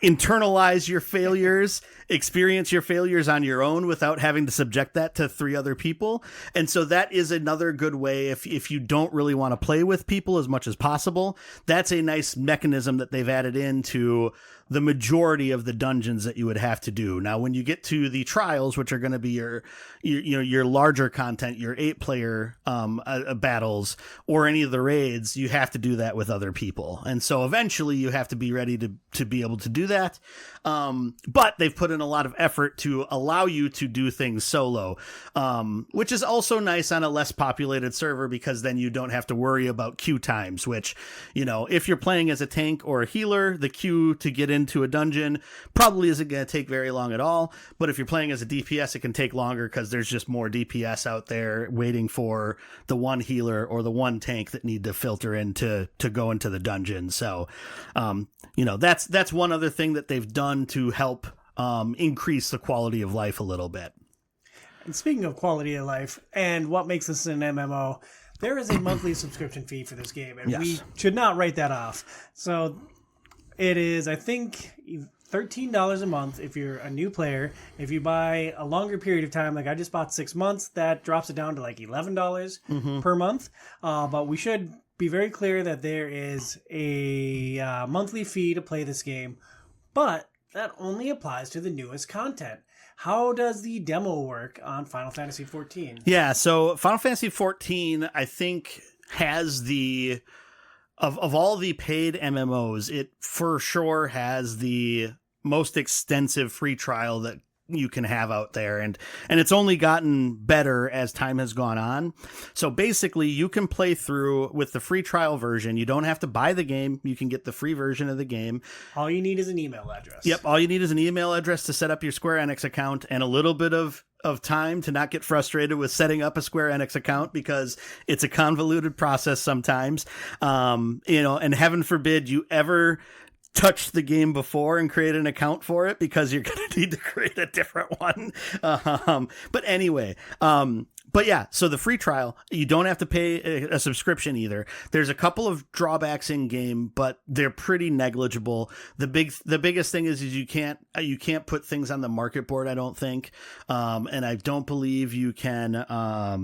internalize your failures, experience your failures on your own without having to subject that to 3 other people. And so that is another good way, if you don't really want to play with people as much as possible, that's a nice mechanism that they've added into the majority of the dungeons that you would have to do. Now, when you get to the trials, which are going to be your larger content, your 8-player battles, or any of the raids, you have to do that with other people. And so eventually you have to be ready to be able to do that. But they've put in a lot of effort to allow you to do things solo, which is also nice on a less populated server, because then you don't have to worry about queue times, which, if you're playing as a tank or a healer, the queue to get into a dungeon probably isn't going to take very long at all. But if you're playing as a DPS, it can take longer because there's just more DPS out there waiting for the one healer or the one tank that need to filter in to go into the dungeon. So, that's one other thing that they've done to help increase the quality of life a little bit. And speaking of quality of life and what makes this an MMO, there is a monthly subscription fee for this game, and we should not write that off. So it is, I think, $13 a month if you're a new player. If you buy a longer period of time, like I just bought 6 months, that drops it down to like $11 per month. But we should be very clear that there is a monthly fee to play this game, but that only applies to the newest content. How does the demo work on Final Fantasy XIV? Yeah, so Final Fantasy XIV, I think, has the... Of all the paid MMOs, it for sure has the most extensive free trial that you can have out there, and it's only gotten better as time has gone on. So basically, you can play through with the free trial version. You don't have to buy the game. You can get the free version of the game. All you need is an email address. Yep, all you need is an email address to set up your Square Enix account, and a little bit of time to not get frustrated with setting up a Square Enix account, because it's a convoluted process sometimes. And heaven forbid you ever touched the game before and create an account for it, because you're going to need to create a different one. But anyway, but yeah, so the free trial, you don't have to pay a subscription either. There's a couple of drawbacks in game, but they're pretty negligible. The biggest thing is you can't put things on the market board, I don't think. And I don't believe you can, I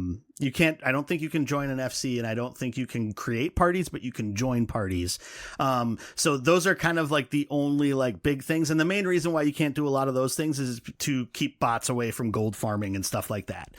don't think you can join an FC, and I don't think you can create parties, but you can join parties. So those are kind of like the only like big things. And the main reason why you can't do a lot of those things is to keep bots away from gold farming and stuff like that.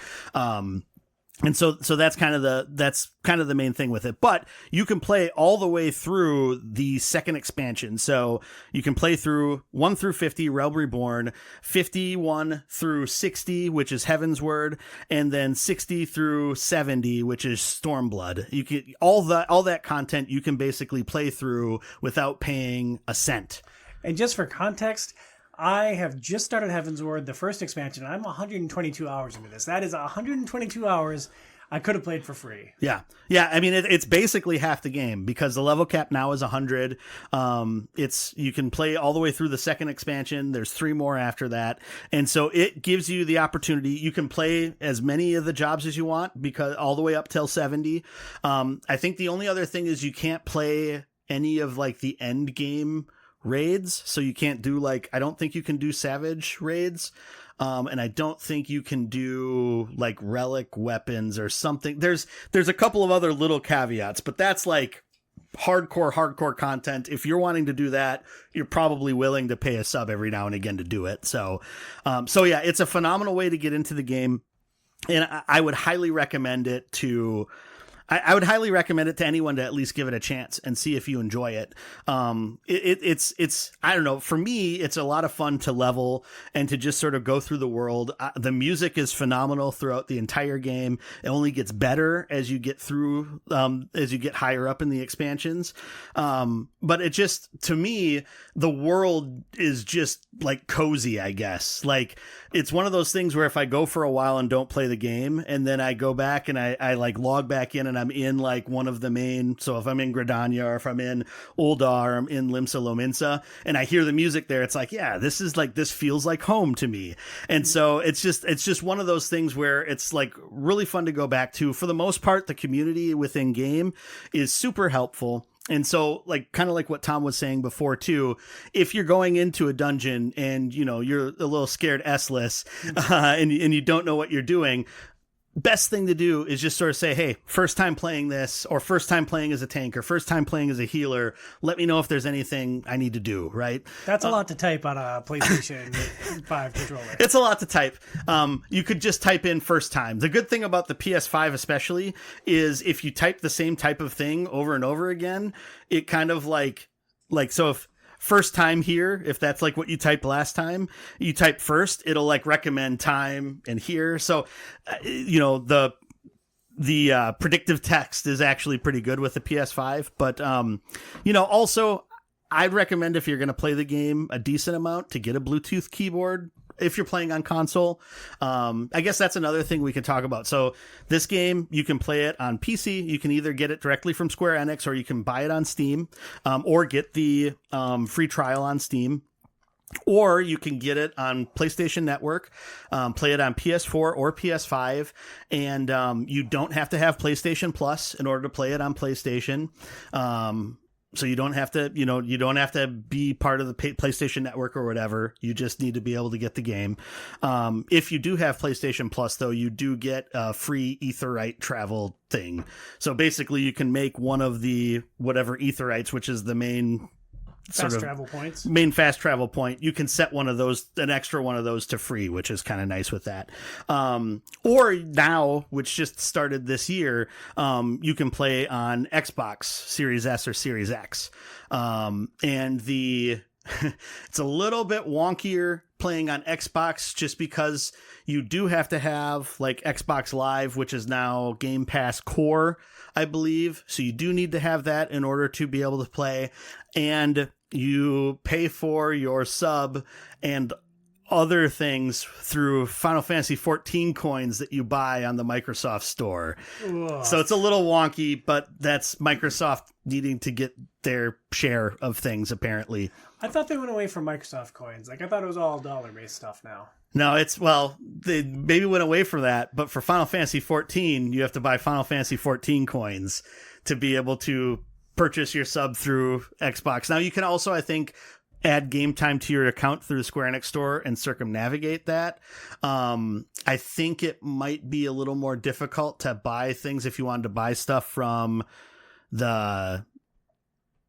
And so that's kind of the main thing with it. But you can play all the way through the second expansion. So you can play through 1 through 50, Realm Reborn, 51 through 60, which is Heaven's Word, and then 60 through 70, which is Stormblood. You can all that content you can basically play through without paying a cent. And just for context, I have just started Heaven's Word, the first expansion. I'm 122 hours into this. That is 122 hours I could have played for free. Yeah. I mean, it's basically half the game, because the level cap now is 100. You can play all the way through the second expansion. There's 3 more after that. And so it gives you the opportunity. You can play as many of the jobs as you want, because all the way up till 70. I think the only other thing is you can't play any of like the end game raids. So you can't do I don't think you can do savage raids. And I don't think you can do like relic weapons or something. There's a couple of other little caveats, but that's like hardcore content. If you're wanting to do that, you're probably willing to pay a sub every now and again to do it. So yeah, it's a phenomenal way to get into the game. And I would highly recommend it to I would highly recommend it to anyone to at least give it a chance and see if you enjoy it. It's I don't know, for me, it's a lot of fun to level and to just sort of go through the world. The music is phenomenal throughout the entire game. It only gets better as you get through, as you get higher up in the expansions. But it just, to me, the world is just like cozy, I guess. Like, it's one of those things where if I go for a while and don't play the game, and then I go back and I like log back in and I'm in like one of the main, so if I'm in Gridania or if I'm in Uldar, or I'm in Limsa Lominsa, and I hear the music there, it's like, yeah, this feels like home to me. And so it's just one of those things where it's like really fun to go back to. For the most part, the community within game is super helpful. And so, like, kind of like what Tom was saying before too, if you're going into a dungeon and, you know, you're a little scared S-less, and you don't know what you're doing, best thing to do is just sort of say, hey, first time playing this, or first time playing as a tank, or first time playing as a healer, let me know if there's anything I need to do, right? That's a lot to type on a PlayStation 5 controller. It's a lot to type. You could just type in first time. The good thing about the PS5 especially is if you type the same type of thing over and over again, it kind of so if first time here, if that's like what you typed last time, you type first, it'll like recommend time and here. So, the predictive text is actually pretty good with the PS5. But, also I'd recommend if you're going to play the game a decent amount to get a Bluetooth keyboard. If you're playing on console, I guess that's another thing we can talk about. So this game, you can play it on PC. You can either get it directly from Square Enix, or you can buy it on Steam, or get the free trial on Steam. Or you can get it on PlayStation Network, play it on PS4 or PS5, and you don't have to have PlayStation Plus in order to play it on PlayStation. So you don't have to, you don't have to be part of the PlayStation Network or whatever. You just need to be able to get the game. If you do have PlayStation Plus, though, you do get a free Aetheryte travel thing. So basically, you can make one of the whatever Aetherytes, which is the main fast travel points. Main fast travel point. You can set one of those, an extra one of those, to free, which is kind of nice with that. Or now, which just started this year, you can play on Xbox Series S or Series X. And it's a little bit wonkier playing on Xbox just because you do have to have like Xbox Live, which is now Game Pass Core, I believe. So you do need to have that in order to be able to play. And you pay for your sub and other things through Final Fantasy XIV coins that you buy on the Microsoft Store. Ugh. So it's a little wonky, but that's Microsoft needing to get their share of things, apparently. I thought they went away from Microsoft coins. Like, I thought it was all dollar-based stuff now. No, they maybe went away from that, but for Final Fantasy XIV, you have to buy Final Fantasy XIV coins to be able to purchase your sub through Xbox. Now, you can also, I think, add game time to your account through the Square Enix store and circumnavigate that. I think it might be a little more difficult to buy things if you wanted to buy stuff from the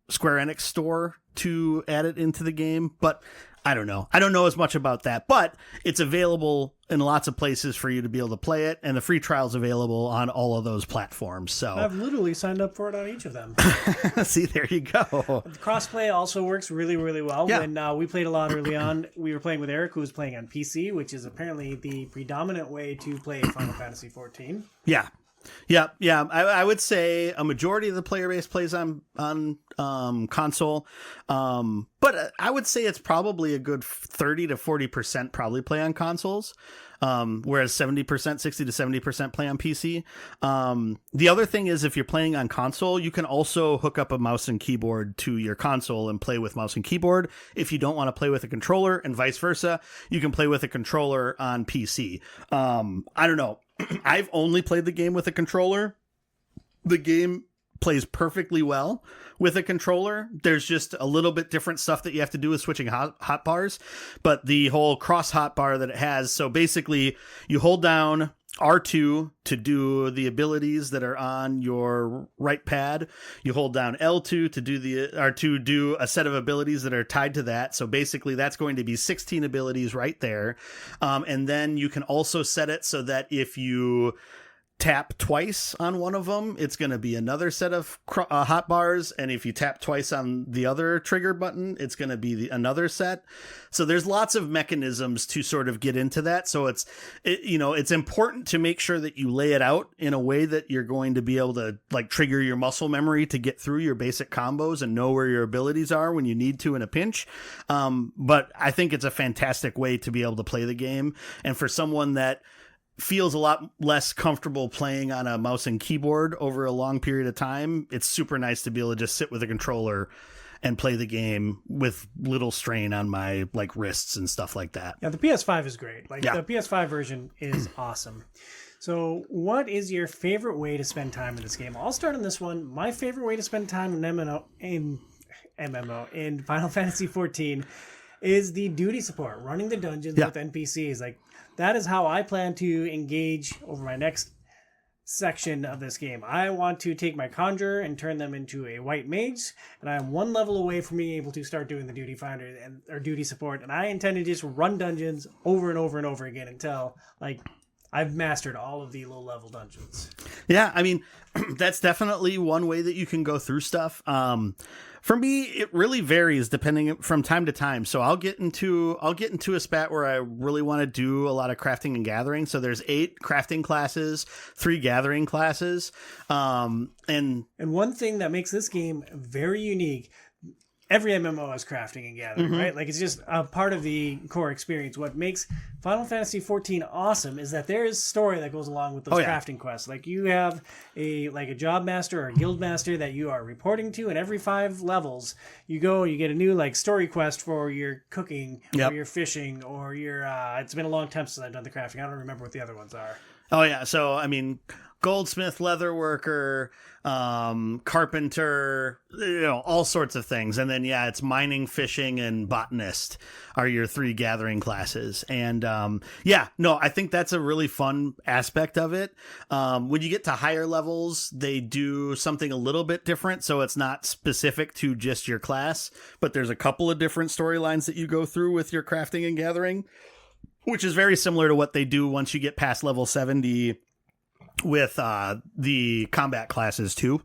Square Enix store to add it into the game, but I don't know. I don't know as much about that, but it's available in lots of places for you to be able to play it, and the free trial's available on all of those platforms. So I've literally signed up for it on each of them. See, there you go. The crossplay also works really, really well. Yeah. When we played a lot early on, we were playing with Eric, who was playing on PC, which is apparently the predominant way to play Final Fantasy XIV. Yeah. Yeah. I would say a majority of the player base plays on console. But I would say it's probably a good 30 to 40% probably play on consoles. Whereas 70%, 60 to 70% play on PC. The other thing is, if you're playing on console, you can also hook up a mouse and keyboard to your console and play with mouse and keyboard. If you don't want to play with a controller, and vice versa, you can play with a controller on PC. I don't know. I've only played the game with a controller. The game plays perfectly well with a controller. There's just a little bit different stuff that you have to do with switching hotbars, but the whole cross hotbar that it has. So basically, you hold down R2 to do the abilities that are on your right pad. You hold down L2 to do a set of abilities that are tied to that. So basically, that's going to be 16 abilities right there. And then you can also set it so that if you tap twice on one of them, it's going to be another set of hotbars, and if you tap twice on the other trigger button, it's going to be another set. So there's lots of mechanisms to sort of get into that. So it's important to make sure that you lay it out in a way that you're going to be able to like trigger your muscle memory to get through your basic combos and know where your abilities are when you need to in a pinch. But I think it's a fantastic way to be able to play the game, and for someone that feels a lot less comfortable playing on a mouse and keyboard over a long period of time, it's super nice to be able to just sit with a controller and play the game with little strain on my like wrists and stuff like that. Yeah, the PS5 is great. The PS5 version is awesome. So what is your favorite way to spend time in this game? I'll start on this one. My favorite way to spend time in in Final Fantasy XIV is the duty support, running the dungeons with NPCs. Like, that is how I plan to engage over my next section of this game. I want to take my conjurer and turn them into a white mage, and I am one level away from being able to start doing the duty finder or duty support, and I intend to just run dungeons over and over and over again until like I've mastered all of the low level dungeons. Yeah, I mean, that's definitely one way that you can go through stuff. For me, it really varies depending from time to time. So I'll get into a spat where I really want to do a lot of crafting and gathering. So there's 8 crafting classes, 3 gathering classes, and one thing that makes this game very unique. Every MMO is crafting and gathering, right? Like, it's just a part of the core experience. What makes Final Fantasy XIV awesome is that there is story that goes along with those crafting quests. Like, you have a job master or a guild master that you are reporting to, and every 5 levels you get a new story quest for your cooking or your fishing or your it's been a long time since I've done the crafting. I don't remember what the other ones are. Oh yeah, so I mean, goldsmith, leatherworker, carpenter, all sorts of things. And then, it's mining, fishing, and botanist are your 3 gathering classes. And, I think that's a really fun aspect of it. When you get to higher levels, they do something a little bit different. So it's not specific to just your class, but there's a couple of different storylines that you go through with your crafting and gathering, which is very similar to what they do once you get past level 70 with the combat classes too.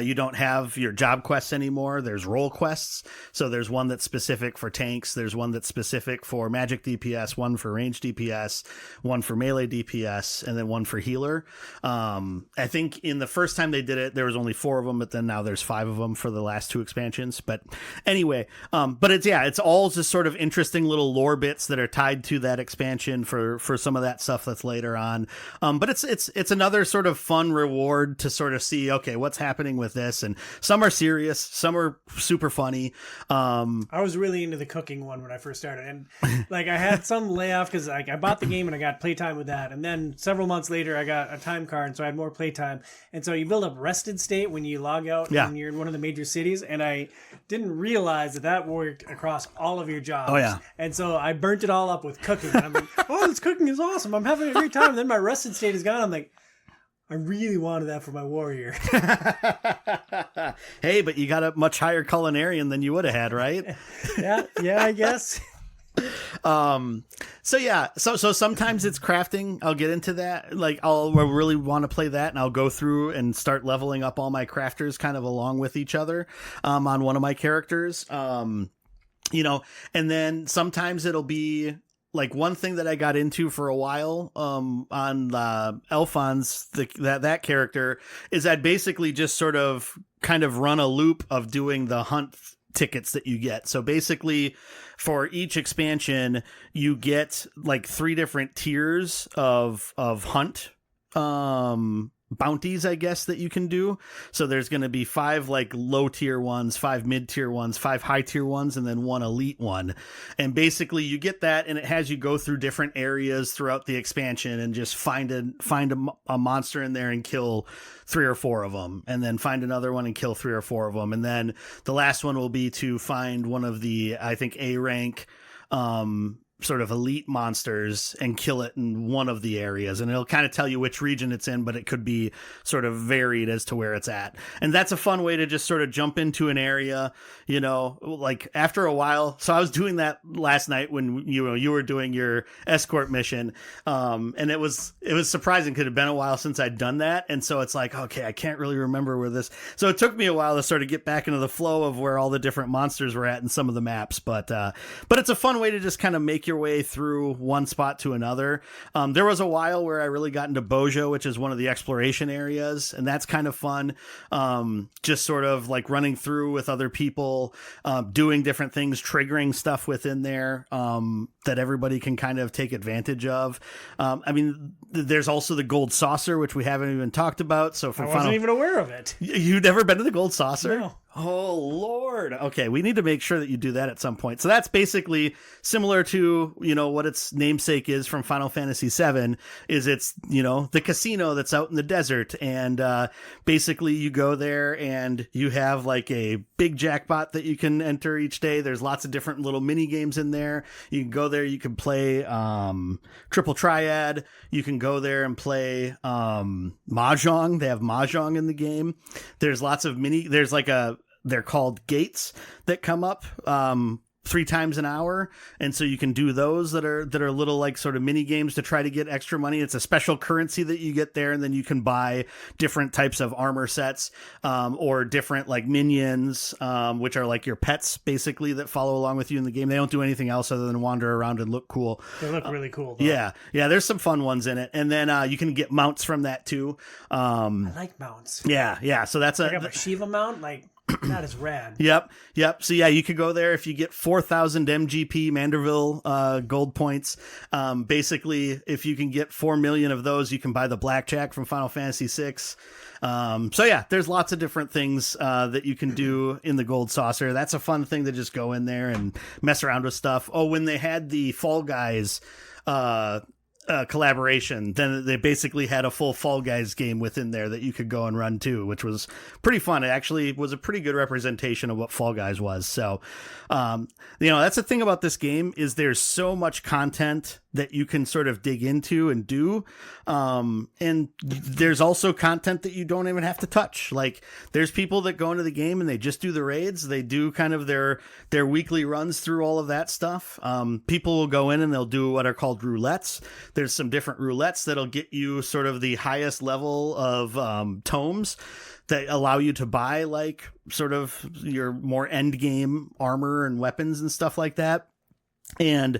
You don't have your job quests anymore. There's role quests. So there's one that's specific for tanks. There's one that's specific for magic DPS, one for range DPS, one for melee DPS, and then one for healer. I think in the first time they did it, there was only 4 of them, but then now there's 5 of them for the last 2 expansions. But anyway, but it's all just sort of interesting little lore bits that are tied to that expansion for some of that stuff that's later on. But it's another sort of fun reward to sort of see, okay, what's happening with this. And some are serious, some are super funny. I was really into the cooking one when I first started, and I had some layoff because I bought the game and I got playtime with that, and then several months later I got a time card, and so I had more playtime. And so you build up rested state when you log out when you're in one of the major cities, and I didn't realize that worked across all of your jobs. And so I burnt it all up with cooking, and I'm like, oh, this cooking is awesome, I'm having a great time. And then my rested state is gone. I'm like, I really wanted that for my warrior. Hey, but you got a much higher culinarian than you would have had, right? yeah, I guess. So sometimes it's crafting. I'll get into that. I'll really want to play that, and I'll go through and start leveling up all my crafters kind of along with each other on one of my characters. And then sometimes it'll be one thing that I got into for a while on Alphonse, that character, is I'd basically just sort of kind of run a loop of doing the hunt tickets that you get. So basically, for each expansion, you get 3 different tiers of hunt bounties, I guess, that you can do. So there's going to be 5 low tier ones, 5 mid tier ones, 5 high tier ones, and then 1 elite one. And basically you get that, and it has you go through different areas throughout the expansion and just find a monster in there and kill 3 or 4 of them, and then find another one and kill 3 or 4 of them. And then the last one will be to find one of the, I think, A rank sort of elite monsters and kill it in one of the areas, and it'll kind of tell you which region it's in, but it could be sort of varied as to where it's at. And that's a fun way to just sort of jump into an area, after a while. So I was doing that last night when you were doing your escort mission, and it was surprising because it had been a while since I'd done that, and so it's like, okay, I can't really remember where this, so it took me a while to sort of get back into the flow of where all the different monsters were at in some of the maps. But it's a fun way to just kind of make your way through one spot to another. There was a while where I really got into Bojo, which is one of the exploration areas, and that's kind of fun. Just sort of running through with other people, doing different things, triggering stuff within there that everybody can kind of take advantage of. There's also the Gold Saucer, which we haven't even talked about. So I wasn't even aware of it. You've never been to the Gold Saucer? No. Oh, Lord. Okay, we need to make sure that you do that at some point. So that's basically similar to, what its namesake is from Final Fantasy VII, is it's, the casino that's out in the desert. And basically you go there and you have a big jackpot that you can enter each day. There's lots of different little mini games in there. You can go there, you can play Triple Triad. You can go there and play Mahjong. They have Mahjong in the game. There's lots of they're called gates that come up 3 times an hour, and so you can do those that are little like sort of mini games to try to get extra money. It's a special currency that you get there, and then you can buy different types of armor sets, or different like minions, which are like your pets basically that follow along with you in the game. They don't do anything else other than wander around and look cool. They look really cool though. Yeah, there's some fun ones in it, and then you can get mounts from that too. I like mounts. Yeah, so that's I got my Shiva mount, like that is rad. Yep. So yeah, you could go there if you get 4,000 MGP Manderville gold points. Basically, if you can get 4 million of those, you can buy the blackjack from Final Fantasy VI. So yeah, there's lots of different things that you can do in the gold saucer. That's a fun thing to just go in there and mess around with stuff. Oh, when they had the Fall Guys collaboration, then they basically had a full Fall Guys game within there that you could go and run too, which was pretty fun. It actually was a pretty good representation of what Fall Guys was. So, that's the thing about this game is there's so much content that you can sort of dig into and do. And there's also content that you don't even have to touch. Like there's people that go into the game and they just do the raids. They do kind of their weekly runs through all of that stuff. People will go in and they'll do what are called roulettes. There's some different roulettes that'll get you sort of the highest level of tomes that allow you to buy like sort of your more end game armor and weapons and stuff like that. And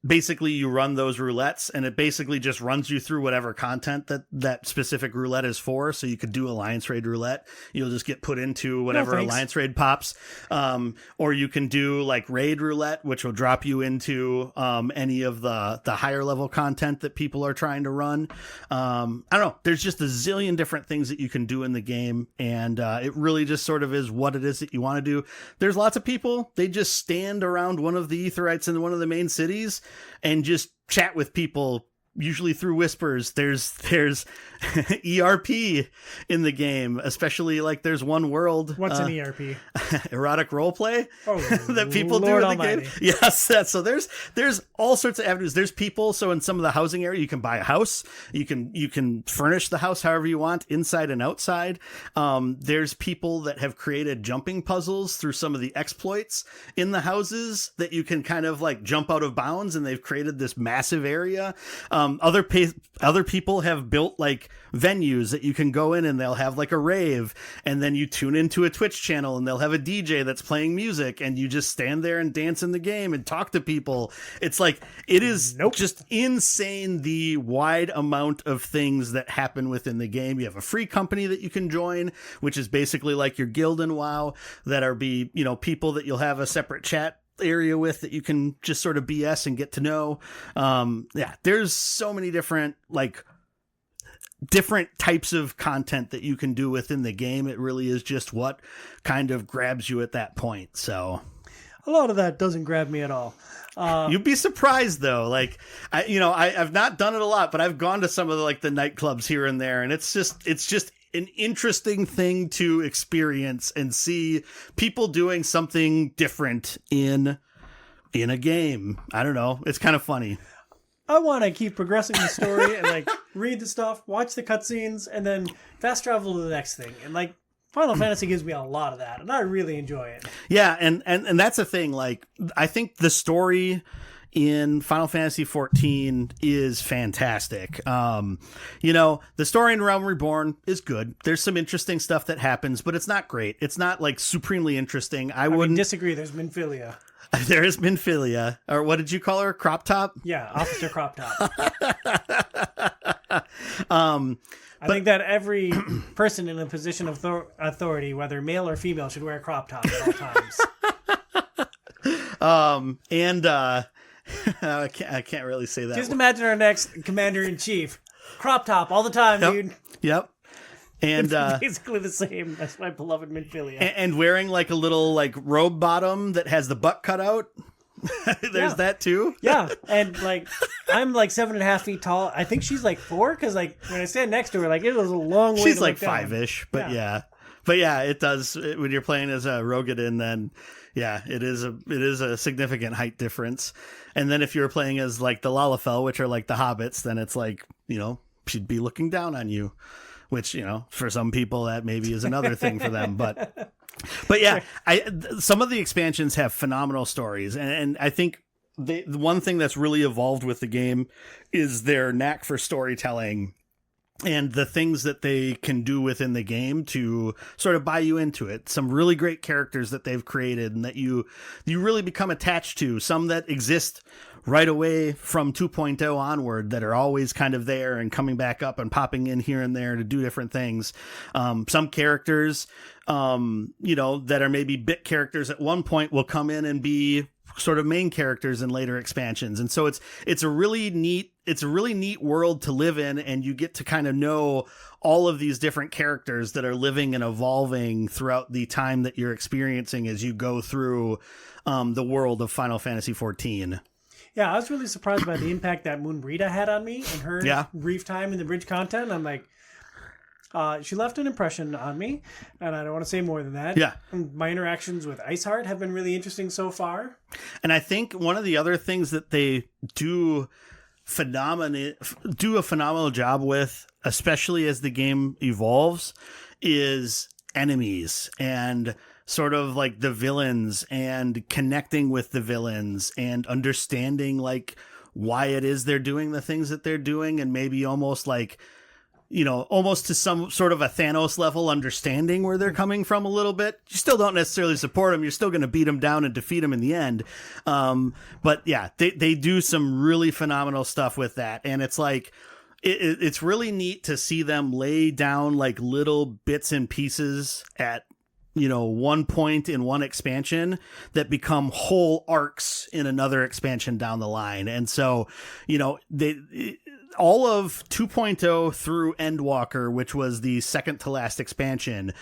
basically you run those roulettes and it basically just runs you through whatever content that specific roulette is for. So you could do Alliance Raid roulette. You'll just get put into whatever Alliance Raid pops. Or you can do like Raid roulette, which will drop you into any of the higher level content that people are trying to run. I don't know. There's just a zillion different things that you can do in the game. And it really just sort of is what it is that you want to do. There's lots of people. They just stand around one of the Aetherites in one of the main cities and just chat with people, usually through whispers. There's ERP in the game, especially like there's one world. What's an ERP? Erotic roleplay that people Lord do in the Almighty. game. Yes, so there's all sorts of avenues. There's people. So in some of the housing area, you can buy a house. You can furnish the house however you want, inside and outside. There's people that have created jumping puzzles through some of the exploits in the houses that you can kind of like jump out of bounds, and they've created this massive area. Other people have built like venues that you can go in and they'll have like a rave, and then you tune into a Twitch channel and they'll have a DJ that's playing music, and you just stand there and dance in the game and talk to people. It's like, it is just insane the wide amount of things that happen within the game. You have a free company that you can join, which is basically like your guild in WoW, that are people that you'll have a separate chat area with that you can just sort of BS and get to know. There's so many different types of content that you can do within the game. It really is just what kind of grabs you at that point. So a lot of that doesn't grab me at all. You'd be surprised though. Like I've not done it a lot, but I've gone to some of the nightclubs here and there, and it's just an interesting thing to experience and see people doing something different in a game. I don't know. It's kind of funny. I want to keep progressing the story and read the stuff, watch the cutscenes, and then fast travel to the next thing. And Final Fantasy gives me a lot of that, and I really enjoy it. Yeah, and that's the thing. I think the story in Final Fantasy XIV is fantastic. The story in Realm Reborn is good. There's some interesting stuff that happens, but it's not great. It's not supremely interesting. I wouldn't disagree. There's Minfilia. There is Minfilia, or what did you call her? Crop Top? Yeah, Officer Crop Top. I think that every person in a position of authority, whether male or female, should wear a crop top at all times. I can't really say that. Just imagine our next commander-in-chief. Crop top all the time, dude. Yep. And it's basically the same. That's my beloved Minfilia. And wearing a little robe bottom that has the butt cut out. There's that too. Yeah, and I'm 7.5 feet tall. I think she's 4 because when I stand next to her, it was a long way. She's 5-ish, but yeah. But yeah, it does when you're playing as a Rogadin. Then yeah, it is a significant height difference. And then if you're playing as the Lalafell, which are the hobbits, then it's she'd be looking down on you. Which, for some people that maybe is another thing for them, but But yeah, some of the expansions have phenomenal stories, and I think the one thing that's really evolved with the game is their knack for storytelling and the things that they can do within the game to sort of buy you into it. Some really great characters that they've created and that you really become attached to. Some that exist right away from 2.0 onward that are always kind of there and coming back up and popping in here and there to do different things. Some characters, that are maybe bit characters at one point will come in and be sort of main characters in later expansions. And so it's a really neat world to live in, and you get to kind of know all of these different characters that are living and evolving throughout the time that you're experiencing as you go through the world of Final Fantasy XIV. Yeah, I was really surprised by the impact that Moonbrita had on me and her brief time in the bridge content. I'm like, she left an impression on me, and I don't want to say more than that. Yeah. My interactions with Iceheart have been really interesting so far. And I think one of the other things that they do a phenomenal job with, especially as the game evolves, is enemies and sort of like the villains and connecting with the villains and understanding like why it is they're doing the things that they're doing, and maybe almost like, almost to some sort of a Thanos level understanding where they're coming from a little bit. You still don't necessarily support them. You're still going to beat them down and defeat them in the end. But yeah, they do some really phenomenal stuff with that. And it's like, it's really neat to see them lay down like little bits and pieces at, one point in one expansion that become whole arcs in another expansion down the line. And so, all of 2.0 through Endwalker, which was the second to last expansion,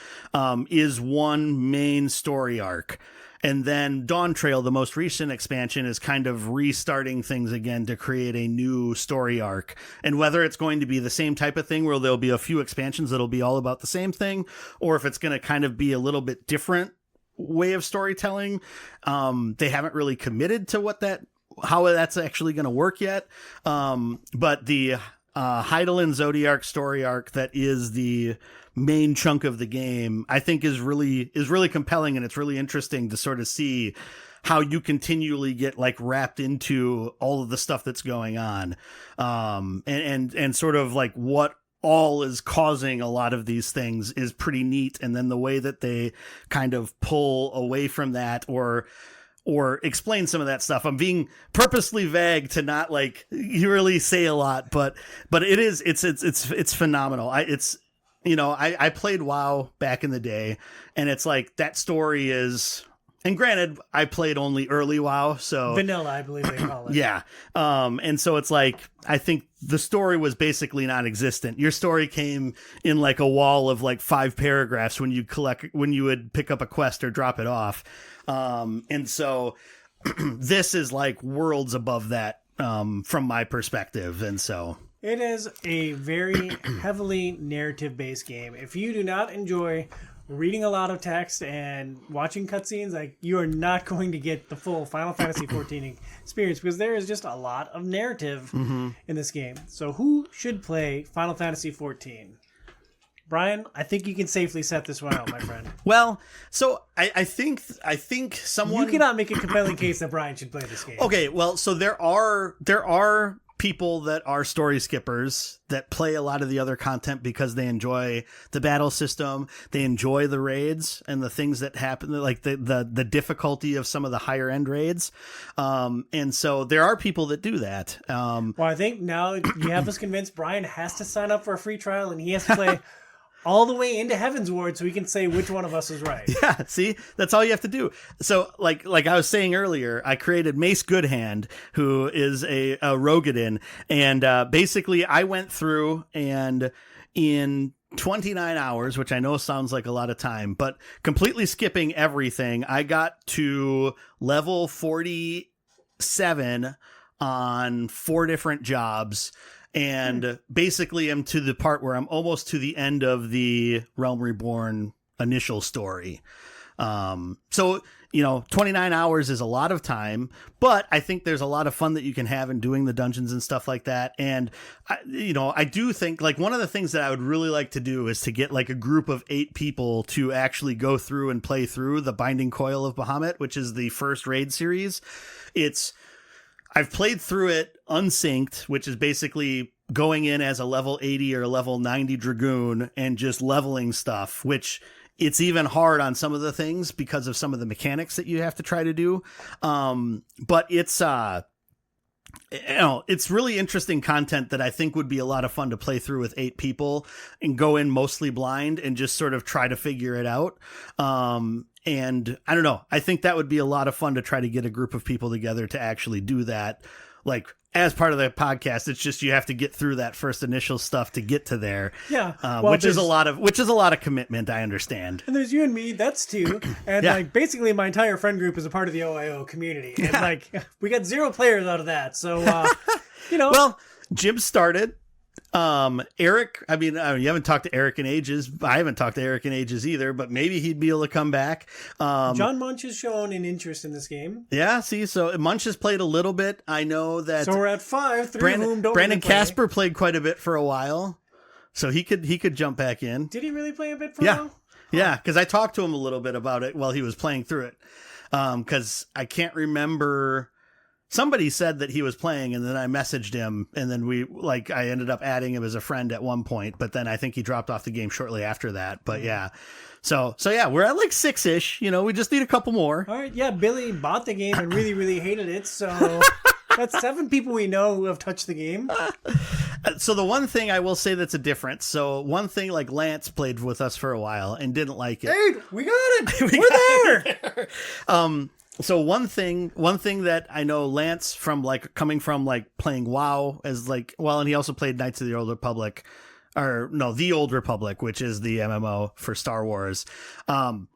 is one main story arc. And then Dawn Trail, the most recent expansion, is kind of restarting things again to create a new story arc. And whether it's going to be the same type of thing where there'll be a few expansions that'll be all about the same thing, or if it's going to kind of be a little bit different way of storytelling, they haven't really committed to how that's actually going to work yet. But the Hydaelyn Zodiark story arc that is the main chunk of the game, I think is really compelling, and it's really interesting to sort of see how you continually get like wrapped into all of the stuff that's going on, and sort of like what all is causing a lot of these things is pretty neat. And then the way that they kind of pull away from that or explain some of that stuff. I'm being purposely vague to not like really say a lot, but it's phenomenal. I played WoW back in the day, and it's like that story is, and granted, I played only early WoW, so vanilla, I believe they call it. Yeah. And so it's like, I think the story was basically non-existent. Your story came in like a wall of like 5 paragraphs when you would pick up a quest or drop it off. And so this is like worlds above that, from my perspective. And so it is a very heavily narrative-based game. If you do not enjoy reading a lot of text and watching cutscenes, like, you are not going to get the full Final Fantasy XIV experience, because there is just a lot of narrative in this game. So who should play Final Fantasy XIV? Brian, I think you can safely set this one out, my friend. Well, so I think someone... You cannot make a compelling case that Brian should play this game. Okay, well, so there are people that are story skippers that play a lot of the other content because they enjoy the battle system, they enjoy the raids and the things that happen, like the difficulty of some of the higher end raids. And so there are people that do that. Well, I think now you have us convinced Brian has to sign up for a free trial, and he has to play all the way into Heaven's Ward so we can say which one of us is right. Yeah, see? That's all you have to do. So, like I was saying earlier, I created Mace Goodhand, who is a Rogadin, and basically I went through and in 29 hours, which I know sounds like a lot of time, but completely skipping everything, I got to level 47 on 4 different jobs. And basically I'm to the part where I'm almost to the end of the Realm Reborn initial story. So, 29 hours is a lot of time, but I think there's a lot of fun that you can have in doing the dungeons and stuff like that. And, I do think like one of the things that I would really like to do is to get like a group of 8 people to actually go through and play through the Binding Coil of Bahamut, which is the first raid series. I've played through it unsynced, which is basically going in as a level 80 or a level 90 Dragoon and just leveling stuff, which it's even hard on some of the things because of some of the mechanics that you have to try to do. But it's really interesting content that I think would be a lot of fun to play through with 8 people and go in mostly blind and just sort of try to figure it out. And I don't know, I think that would be a lot of fun to try to get a group of people together to actually do that. Like as part of the podcast, it's just you have to get through that first initial stuff to get to there. Yeah, which is a lot of commitment. I understand. And there's you and me. That's 2, and like basically my entire friend group is a part of the OiO community. And like we got 0 players out of that. So well, Jim started. Eric, I mean, you haven't talked to Eric in ages. I haven't talked to Eric in ages either, but maybe he'd be able to come back. John Munch has shown an interest in this game. Yeah, see, so Munch has played a little bit. I know that. So we're at 5, 3 of whom don't Brandon really play. Casper played quite a bit for a while, so he could jump back in. Did he really play a bit for a while? Yeah, because I talked to him a little bit about it while he was playing through it. Because I can't remember. Somebody said that he was playing, and then I messaged him, and then I ended up adding him as a friend at one point, but then I think he dropped off the game shortly after that. But yeah. So yeah, we're at like 6-ish, we just need a couple more. All right. Yeah. Billy bought the game and really, really hated it. So that's 7 people we know who have touched the game. So the one thing I will say that's a difference. So one thing, like Lance played with us for a while and didn't like it. Hey, we got it. We're there. So one thing that I know Lance from like coming from like playing WoW as like, well, and he also played Knights of the Old Republic, or no, the Old Republic, which is the MMO for Star Wars. The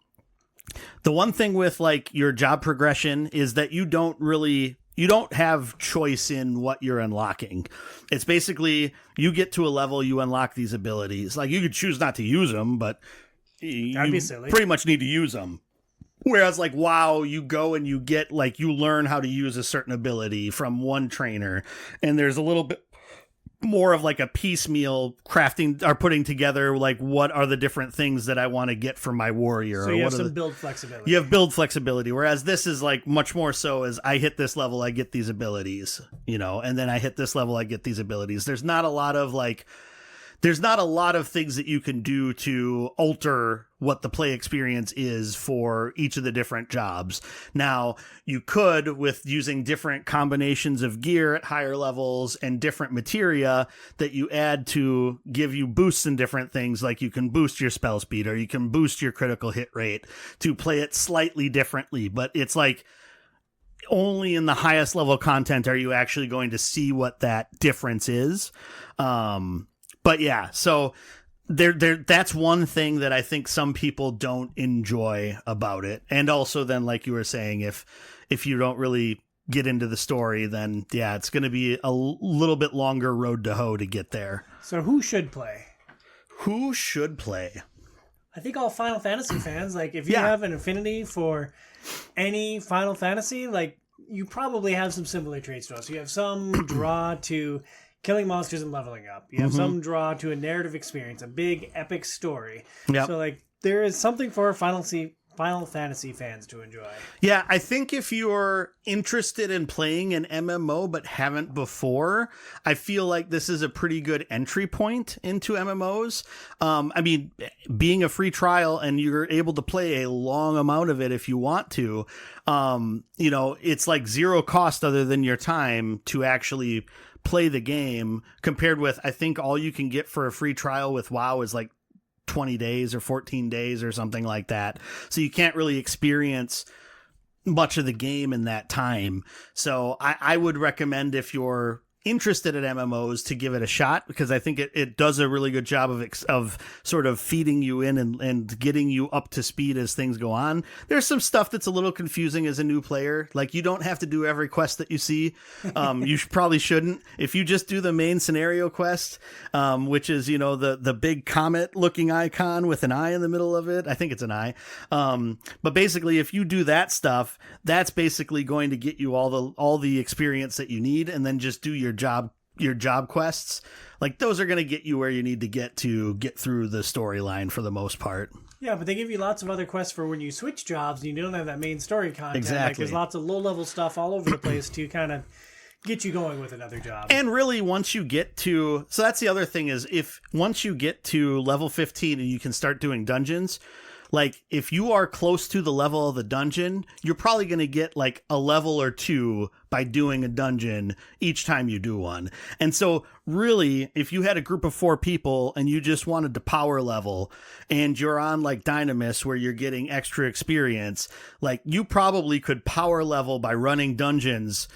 one thing with like your job progression is that you don't have choice in what you're unlocking. It's basically you get to a level, you unlock these abilities. Like you could choose not to use them, but you pretty much need to use them. Whereas like WoW, you go and you get like you learn how to use a certain ability from one trainer, and there's a little bit more of like a piecemeal crafting or putting together like what are the different things that I want to get from my warrior. So you have some build flexibility. You have build flexibility, whereas this is like much more so as I hit this level, I get these abilities, and then I hit this level, I get these abilities. There's not a lot of things that you can do to alter what the play experience is for each of the different jobs. Now, you could, with using different combinations of gear at higher levels and different materia that you add to give you boosts in different things, like you can boost your spell speed or you can boost your critical hit rate to play it slightly differently. But it's like only in the highest level content are you actually going to see what that difference is. But yeah, so that's one thing that I think some people don't enjoy about it. And also then, like you were saying, if you don't really get into the story, then yeah, it's going to be a little bit longer road to hoe to get there. So who should play? Who should play? I think all Final Fantasy fans, like if you have an affinity for any Final Fantasy, like you probably have some similar traits to us. You have some draw to killing monsters and leveling up. You have some draw to a narrative experience, a big epic story. Yep. So like there is something for Final Fantasy fans to enjoy. Yeah, I think if you're interested in playing an MMO but haven't before, I feel like this is a pretty good entry point into MMOs. I mean, being a free trial and you're able to play a long amount of it if you want to, it's like zero cost other than your time to actually play the game, compared with I think all you can get for a free trial with WoW is like 20 days or 14 days or something like that. So you can't really experience much of the game in that time. So I would recommend if you're interested in MMOs to give it a shot, because I think it does a really good job of sort of feeding you in and getting you up to speed as things go on. There's some stuff that's a little confusing as a new player. Like, you don't have to do every quest that you see. You probably shouldn't. If you just do the main scenario quest, which is, the big comet looking icon with an eye in the middle of it. I think it's an eye. But basically, if you do that stuff, that's basically going to get you all the experience that you need, and then just do your job quests. Like, those are going to get you where you need to get through the storyline for the most part. Yeah, but they give you lots of other quests for when you switch jobs and you don't have that main story content. Exactly. Like, there's lots of low-level stuff all over the place to kind of get you going with another job. And really, once you get to... So that's the other thing is, once you get to level 15 and you can start doing dungeons... Like, if you are close to the level of the dungeon, you're probably going to get like a level or two by doing a dungeon each time you do one. And so really, if you had a group of 4 people and you just wanted to power level and you're on like Dynamis where you're getting extra experience, like, you probably could power level by running dungeons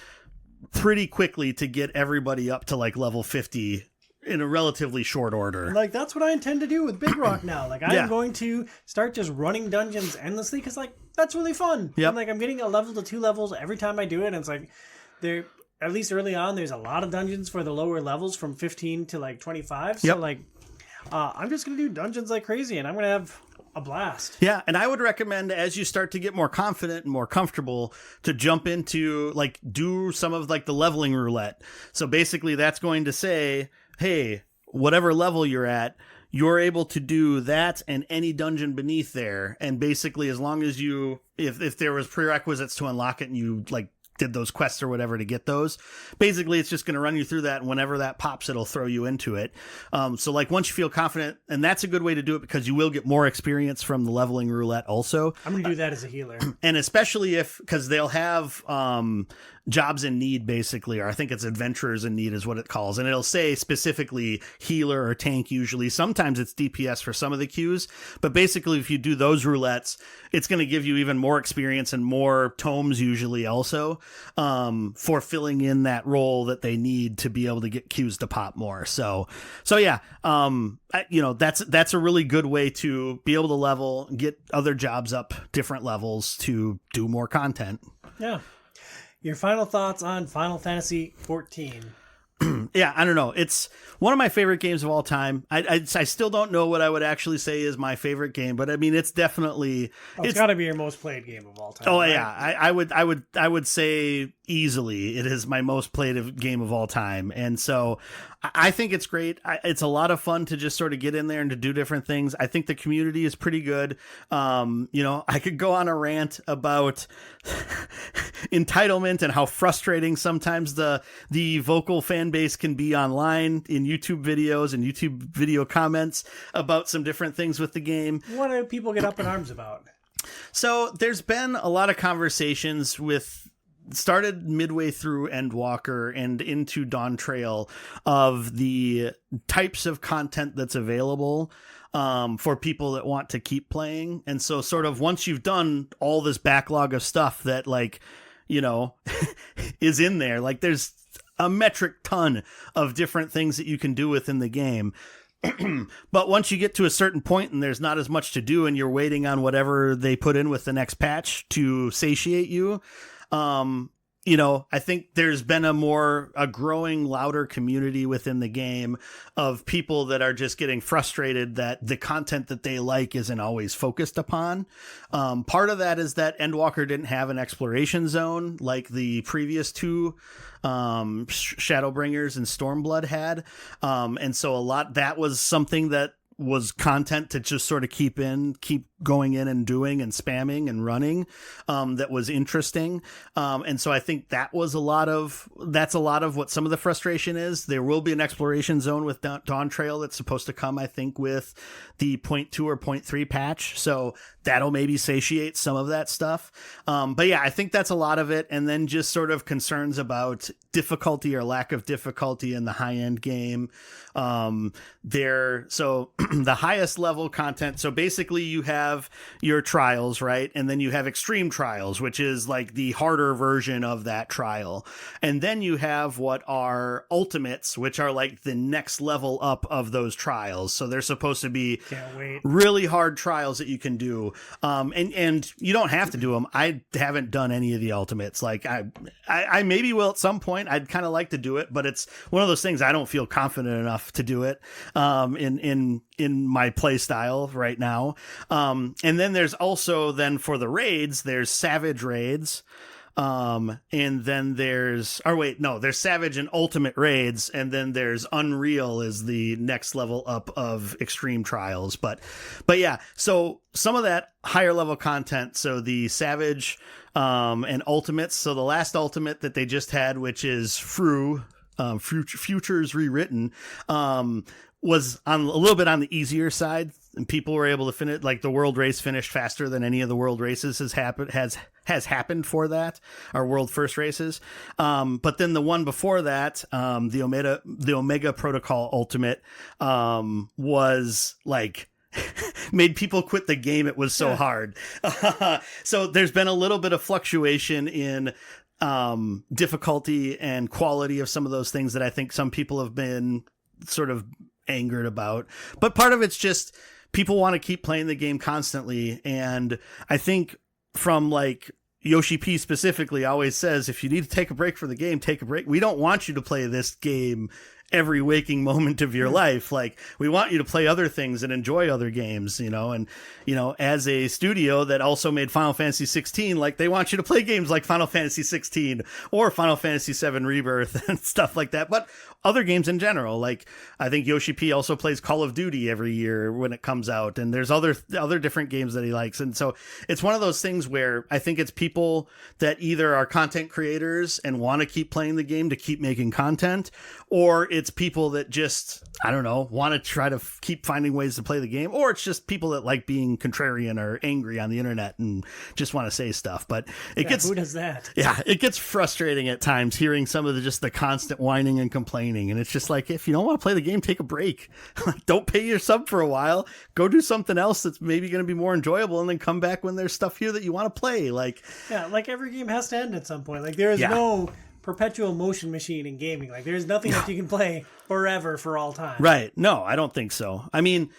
pretty quickly to get everybody up to like level 50 in a relatively short order. Like, that's what I intend to do with Big Rock now. Like, I'm going to start just running dungeons endlessly, because, like, that's really fun. Yep. And, like, I'm getting a level to 2 levels every time I do it, and it's like, at least early on, there's a lot of dungeons for the lower levels from 15 to, like, 25. So, like, I'm just going to do dungeons like crazy, and I'm going to have a blast. Yeah, and I would recommend, as you start to get more confident and more comfortable, to jump into, like, do some of, like, the leveling roulette. So basically, that's going to say... hey, whatever level you're at, you're able to do that and any dungeon beneath there. And basically, as long as if there was prerequisites to unlock it and you like did those quests or whatever to get those, basically it's just going to run you through that, and whenever that pops, it'll throw you into it. So like, once you feel confident, and that's a good way to do it, because you will get more experience from the leveling roulette also. I'm going to do that as a healer. And especially because they'll have jobs in need, basically, or I think it's adventurers in need is what it calls, and it'll say specifically healer or tank usually. Sometimes it's DPS for some of the queues, but basically if you do those roulettes, it's going to give you even more experience and more tomes usually also, for filling in that role that they need to be able to get queues to pop more. So yeah, that's a really good way to be able to level, get other jobs up different levels to do more content. Yeah. Your final thoughts on Final Fantasy XIV? Yeah, I don't know. It's one of my favorite games of all time. I still don't know what I would actually say is my favorite game, but I mean, it's definitely... it's got to be your most played game of all time. Oh, right? yeah. I would say easily it is my most played game of all time. And so I think it's great. It's a lot of fun to just sort of get in there and to do different things. I think the community is pretty good. I could go on a rant about entitlement and how frustrating sometimes the vocal fan base can be online in YouTube videos and YouTube video comments about some different things with the game. What do people get up in arms about? So there's been a lot of conversations started midway through Endwalker and into Dawn Trail of the types of content that's available for people that want to keep playing. And so sort of once you've done all this backlog of stuff that is in there, like there's a metric ton of different things that you can do within the game. But once you get to a certain point and there's not as much to do and you're waiting on whatever they put in with the next patch to satiate you, I think there's been a growing, louder community within the game of people that are just getting frustrated that the content that they like isn't always focused upon. Part of that is that Endwalker didn't have an exploration zone like the previous two Shadowbringers and Stormblood had. And so that was something that was content to just sort of keep going in and doing and spamming and running, that was interesting. And so I think that's a lot of what some of the frustration is. There will be an exploration zone with Dawn Trail that's supposed to come, I think, with the 0.2 or 0.3 patch. So that'll maybe satiate some of that stuff. But yeah, I think that's a lot of it. And then just sort of concerns about difficulty or lack of difficulty in the high end game. So the highest level content. So basically you have your trials, right? And then you have extreme trials, which is like the harder version of that trial. And then you have what are ultimates, which are like the next level up of those trials. So they're supposed to be really hard trials that you can do. And you don't have to do them. I haven't done any of the ultimates. Like I maybe will at some point. I'd kind of like to do it, but it's one of those things I don't feel confident enough to do it in my play style right now. And then there's also then for the raids, there's Savage raids. And then there's Savage and Ultimate raids, and then there's Unreal is the next level up of Extreme Trials. But yeah, so some of that higher level content, so the Savage and Ultimates, so the last Ultimate that they just had, which is Futures Rewritten, was on a little bit on the easier side, and people were able to finish, like the world race finished faster than any of the world races has happened for that, our world first races. But then the one before that, the Omega Protocol Ultimate, was like made people quit the game. It was so hard. So there's been a little bit of fluctuation in difficulty and quality of some of those things that I think some people have been sort of angered about, but part of it's just people want to keep playing the game constantly. And I think from like Yoshi P specifically always says, if you need to take a break from the game, take a break. We don't want you to play this game every waking moment of your life. Like, we want you to play other things and enjoy other games, and, as a studio that also made Final Fantasy 16, like, they want you to play games like Final Fantasy 16 or Final Fantasy 7 Rebirth and stuff like that. But other games in general, like, I think Yoshi P also plays Call of Duty every year when it comes out, and there's other different games that he likes. And so it's one of those things where I think it's people that either are content creators and want to keep playing the game to keep making content, or it's people that just, I don't know, want to try to keep finding ways to play the game, or it's just people that like being contrarian or angry on the internet and just want to say stuff. But who does that? Yeah, it gets frustrating at times hearing some of the constant whining and complaining. And it's just like, if you don't want to play the game, take a break. Don't pay your sub for a while. Go do something else that's maybe going to be more enjoyable, and then come back when there's stuff here that you want to play. Like every game has to end at some point. Like, there is no perpetual motion machine in gaming. Like, there's nothing that you can play forever for all time. Right. No, I don't think so. I mean,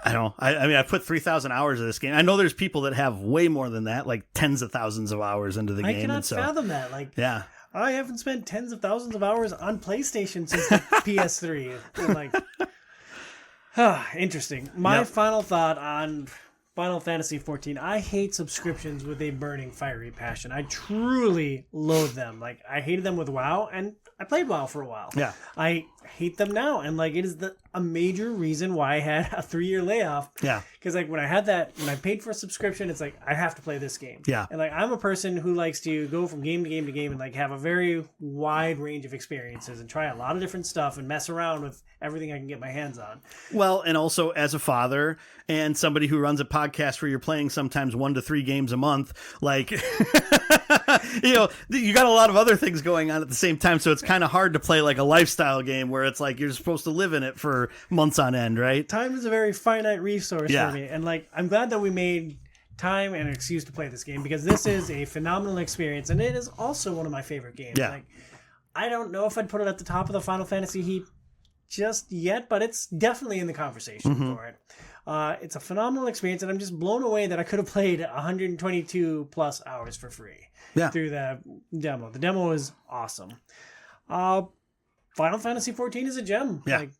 I've put 3,000 hours of this game. I know there's people that have way more than that, like tens of thousands of hours into the game. I cannot fathom that. Like, yeah. I haven't spent tens of thousands of hours on PlayStation since the PS3. Like, interesting. My final thought on Final Fantasy XIV. I hate subscriptions with a burning, fiery passion. I truly loathe them. Like, I hated them with WoW, and I played WoW for a while. Yeah. I hate them now, and like, it is a major reason why I had a 3-year layoff. Yeah. Because like, when I paid for a subscription, it's like, I have to play this game. Yeah. And like, I'm a person who likes to go from game to game to game and like have a very wide range of experiences and try a lot of different stuff and mess around with everything I can get my hands on. Well, and also as a father and somebody who runs a podcast where you're playing sometimes 1 to 3 games a month, like, you got a lot of other things going on at the same time. So it's kind of hard to play like a lifestyle game where it's like you're supposed to live in it for months on end, right? Time is a very finite resource for me. And like, I'm glad that we made time and an excuse to play this game, because this is a phenomenal experience, and it is also one of my favorite games. Yeah. Like, I don't know if I'd put it at the top of the Final Fantasy heap just yet, but it's definitely in the conversation for it. It's a phenomenal experience, and I'm just blown away that I could have played 122 plus hours for free through the demo. The demo is awesome. Final Fantasy XIV is a gem. Yeah. Like,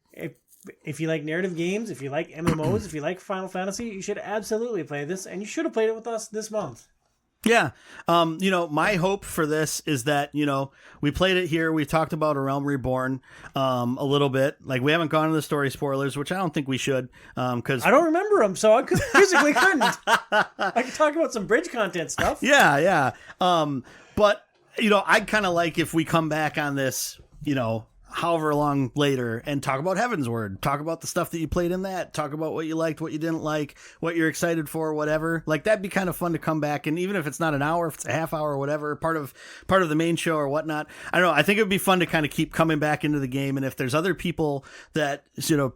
if you like narrative games, if you like MMOs, if you like Final Fantasy, you should absolutely play this, and you should have played it with us this month. Yeah. My hope for this is that, we played it here. We talked about A Realm Reborn a little bit. Like, we haven't gone into the story spoilers, which I don't think we should, because I don't remember them, so I physically couldn't. I could talk about some bridge content stuff. Yeah. But, I'd kind of like if we come back on this, however long later and talk about Heaven's Word, talk about the stuff that you played in that, talk about what you liked, what you didn't like, what you're excited for, whatever. Like, that'd be kind of fun to come back, and even if it's not an hour, if it's a half hour or whatever, part of the main show or whatnot, I don't know, I think it would be fun to kind of keep coming back into the game. And if there's other people that,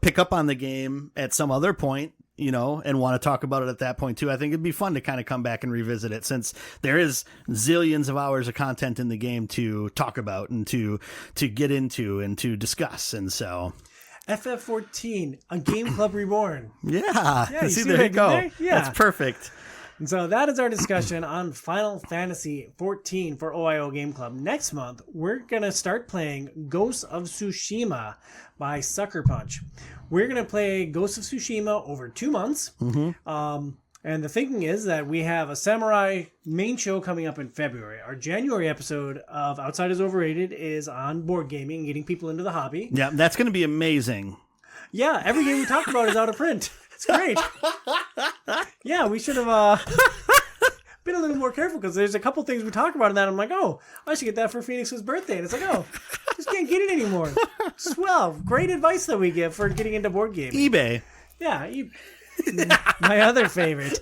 pick up on the game at some other point, and want to talk about it at that point too, I think it'd be fun to kind of come back and revisit it, since there is zillions of hours of content in the game to talk about and to get into and to discuss. And so FF14, a Game Club Reborn. Yeah, you see, see there what I you did go. there? Yeah. That's perfect. And so that is our discussion on Final Fantasy XIV for OiO Game Club. Next month, we're going to start playing Ghost of Tsushima by Sucker Punch. We're going to play Ghost of Tsushima over 2 months. Mm-hmm. And the thinking is that we have a Samurai main show coming up in February. Our January episode of Outside is Overrated is on board gaming, getting people into the hobby. Yeah, that's going to be amazing. Yeah, every game we talk about is out of print. It's great. Yeah, we should have been a little more careful, because there's a couple things we talk about in that. I'm like, I should get that for Phoenix's birthday. And it's like, just can't get it anymore. Swell. Great advice that we give for getting into board gaming. eBay. Yeah, my other favorite.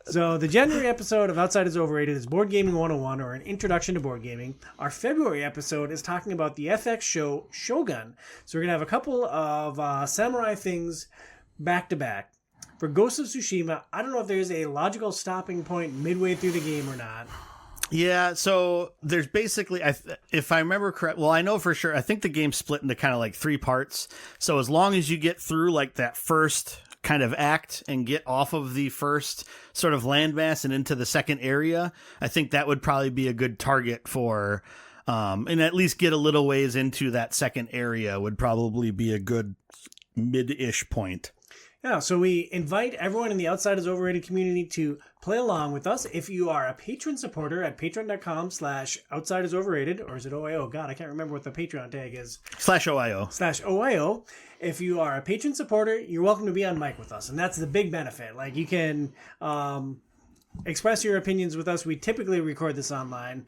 So the January episode of Outside is Overrated is Board Gaming 101, or an introduction to board gaming. Our February episode is talking about the FX show Shogun. So we're going to have a couple of samurai things back to back. For Ghost of Tsushima, I don't know if there's a logical stopping point midway through the game or not. Yeah, so there's basically, if I remember correct, well, I know for sure, I think the game's split into kind of like 3 parts. So as long as you get through like that first kind of act and get off of the first sort of landmass and into the second area, I think that would probably be a good target for, and at least get a little ways into that second area would probably be a good mid-ish point. Yeah, so we invite everyone in the Outside is Overrated community to play along with us. If you are a patron supporter at patreon.com/Outside is Overrated, or is it OiO? God, I can't remember what the Patreon tag is. /OiO. /OiO. If you are a patron supporter, you're welcome to be on mic with us. And that's the big benefit. Like, you can express your opinions with us. We typically record this online.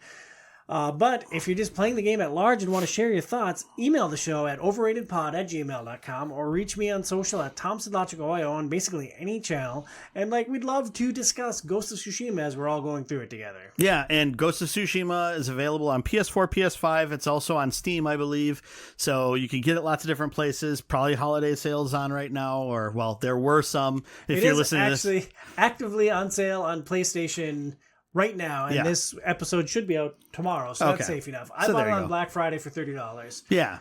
But if you're just playing the game at large and want to share your thoughts, email the show at overratedpod@gmail.com, or reach me on social at ThompsonLogicOIO on basically any channel. And we'd love to discuss Ghost of Tsushima as we're all going through it together. Yeah, and Ghost of Tsushima is available on PS4, PS5. It's also on Steam, I believe. So you can get it lots of different places. Probably holiday sales on right now, or, well, there were some. If you're listening to this, actually actively on sale on PlayStation right now, and this episode should be out tomorrow, so that's safe enough. I bought it on Black Friday for $30. Yeah.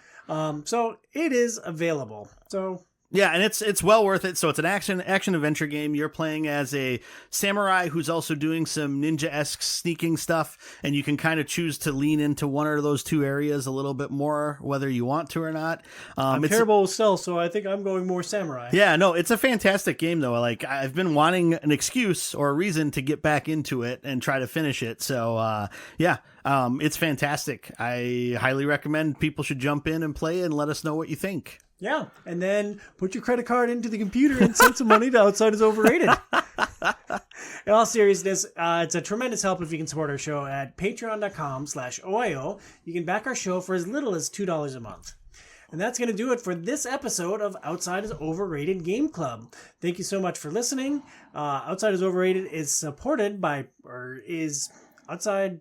So it is available. So yeah, and it's well worth it. So it's an action adventure game. You're playing as a samurai who's also doing some ninja-esque sneaking stuff, and you can kind of choose to lean into one or those 2 areas a little bit more, whether you want to or not. I'm terrible with stealth, so I think I'm going more samurai. Yeah, no, it's a fantastic game though. Like, I've been wanting an excuse or a reason to get back into it and try to finish it. So it's fantastic. I highly recommend people should jump in and play and let us know what you think. Yeah, and then put your credit card into the computer and send some money to Outside is Overrated. In all seriousness, it's a tremendous help if you can support our show at patreon.com/OiO. You can back our show for as little as $2 a month. And that's going to do it for this episode of Outside is Overrated Game Club. Thank you so much for listening. Outside is Overrated is supported by, or is Outside...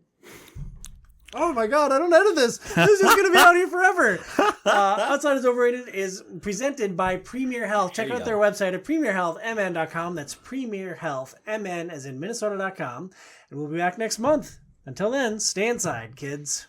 Oh my God, I don't edit this. This is just going to be out here forever. Outside is Overrated is presented by Premier Health. Check out their website at premierhealthmn.com. That's premierhealthmn as in Minnesota.com. And we'll be back next month. Until then, stay inside, kids.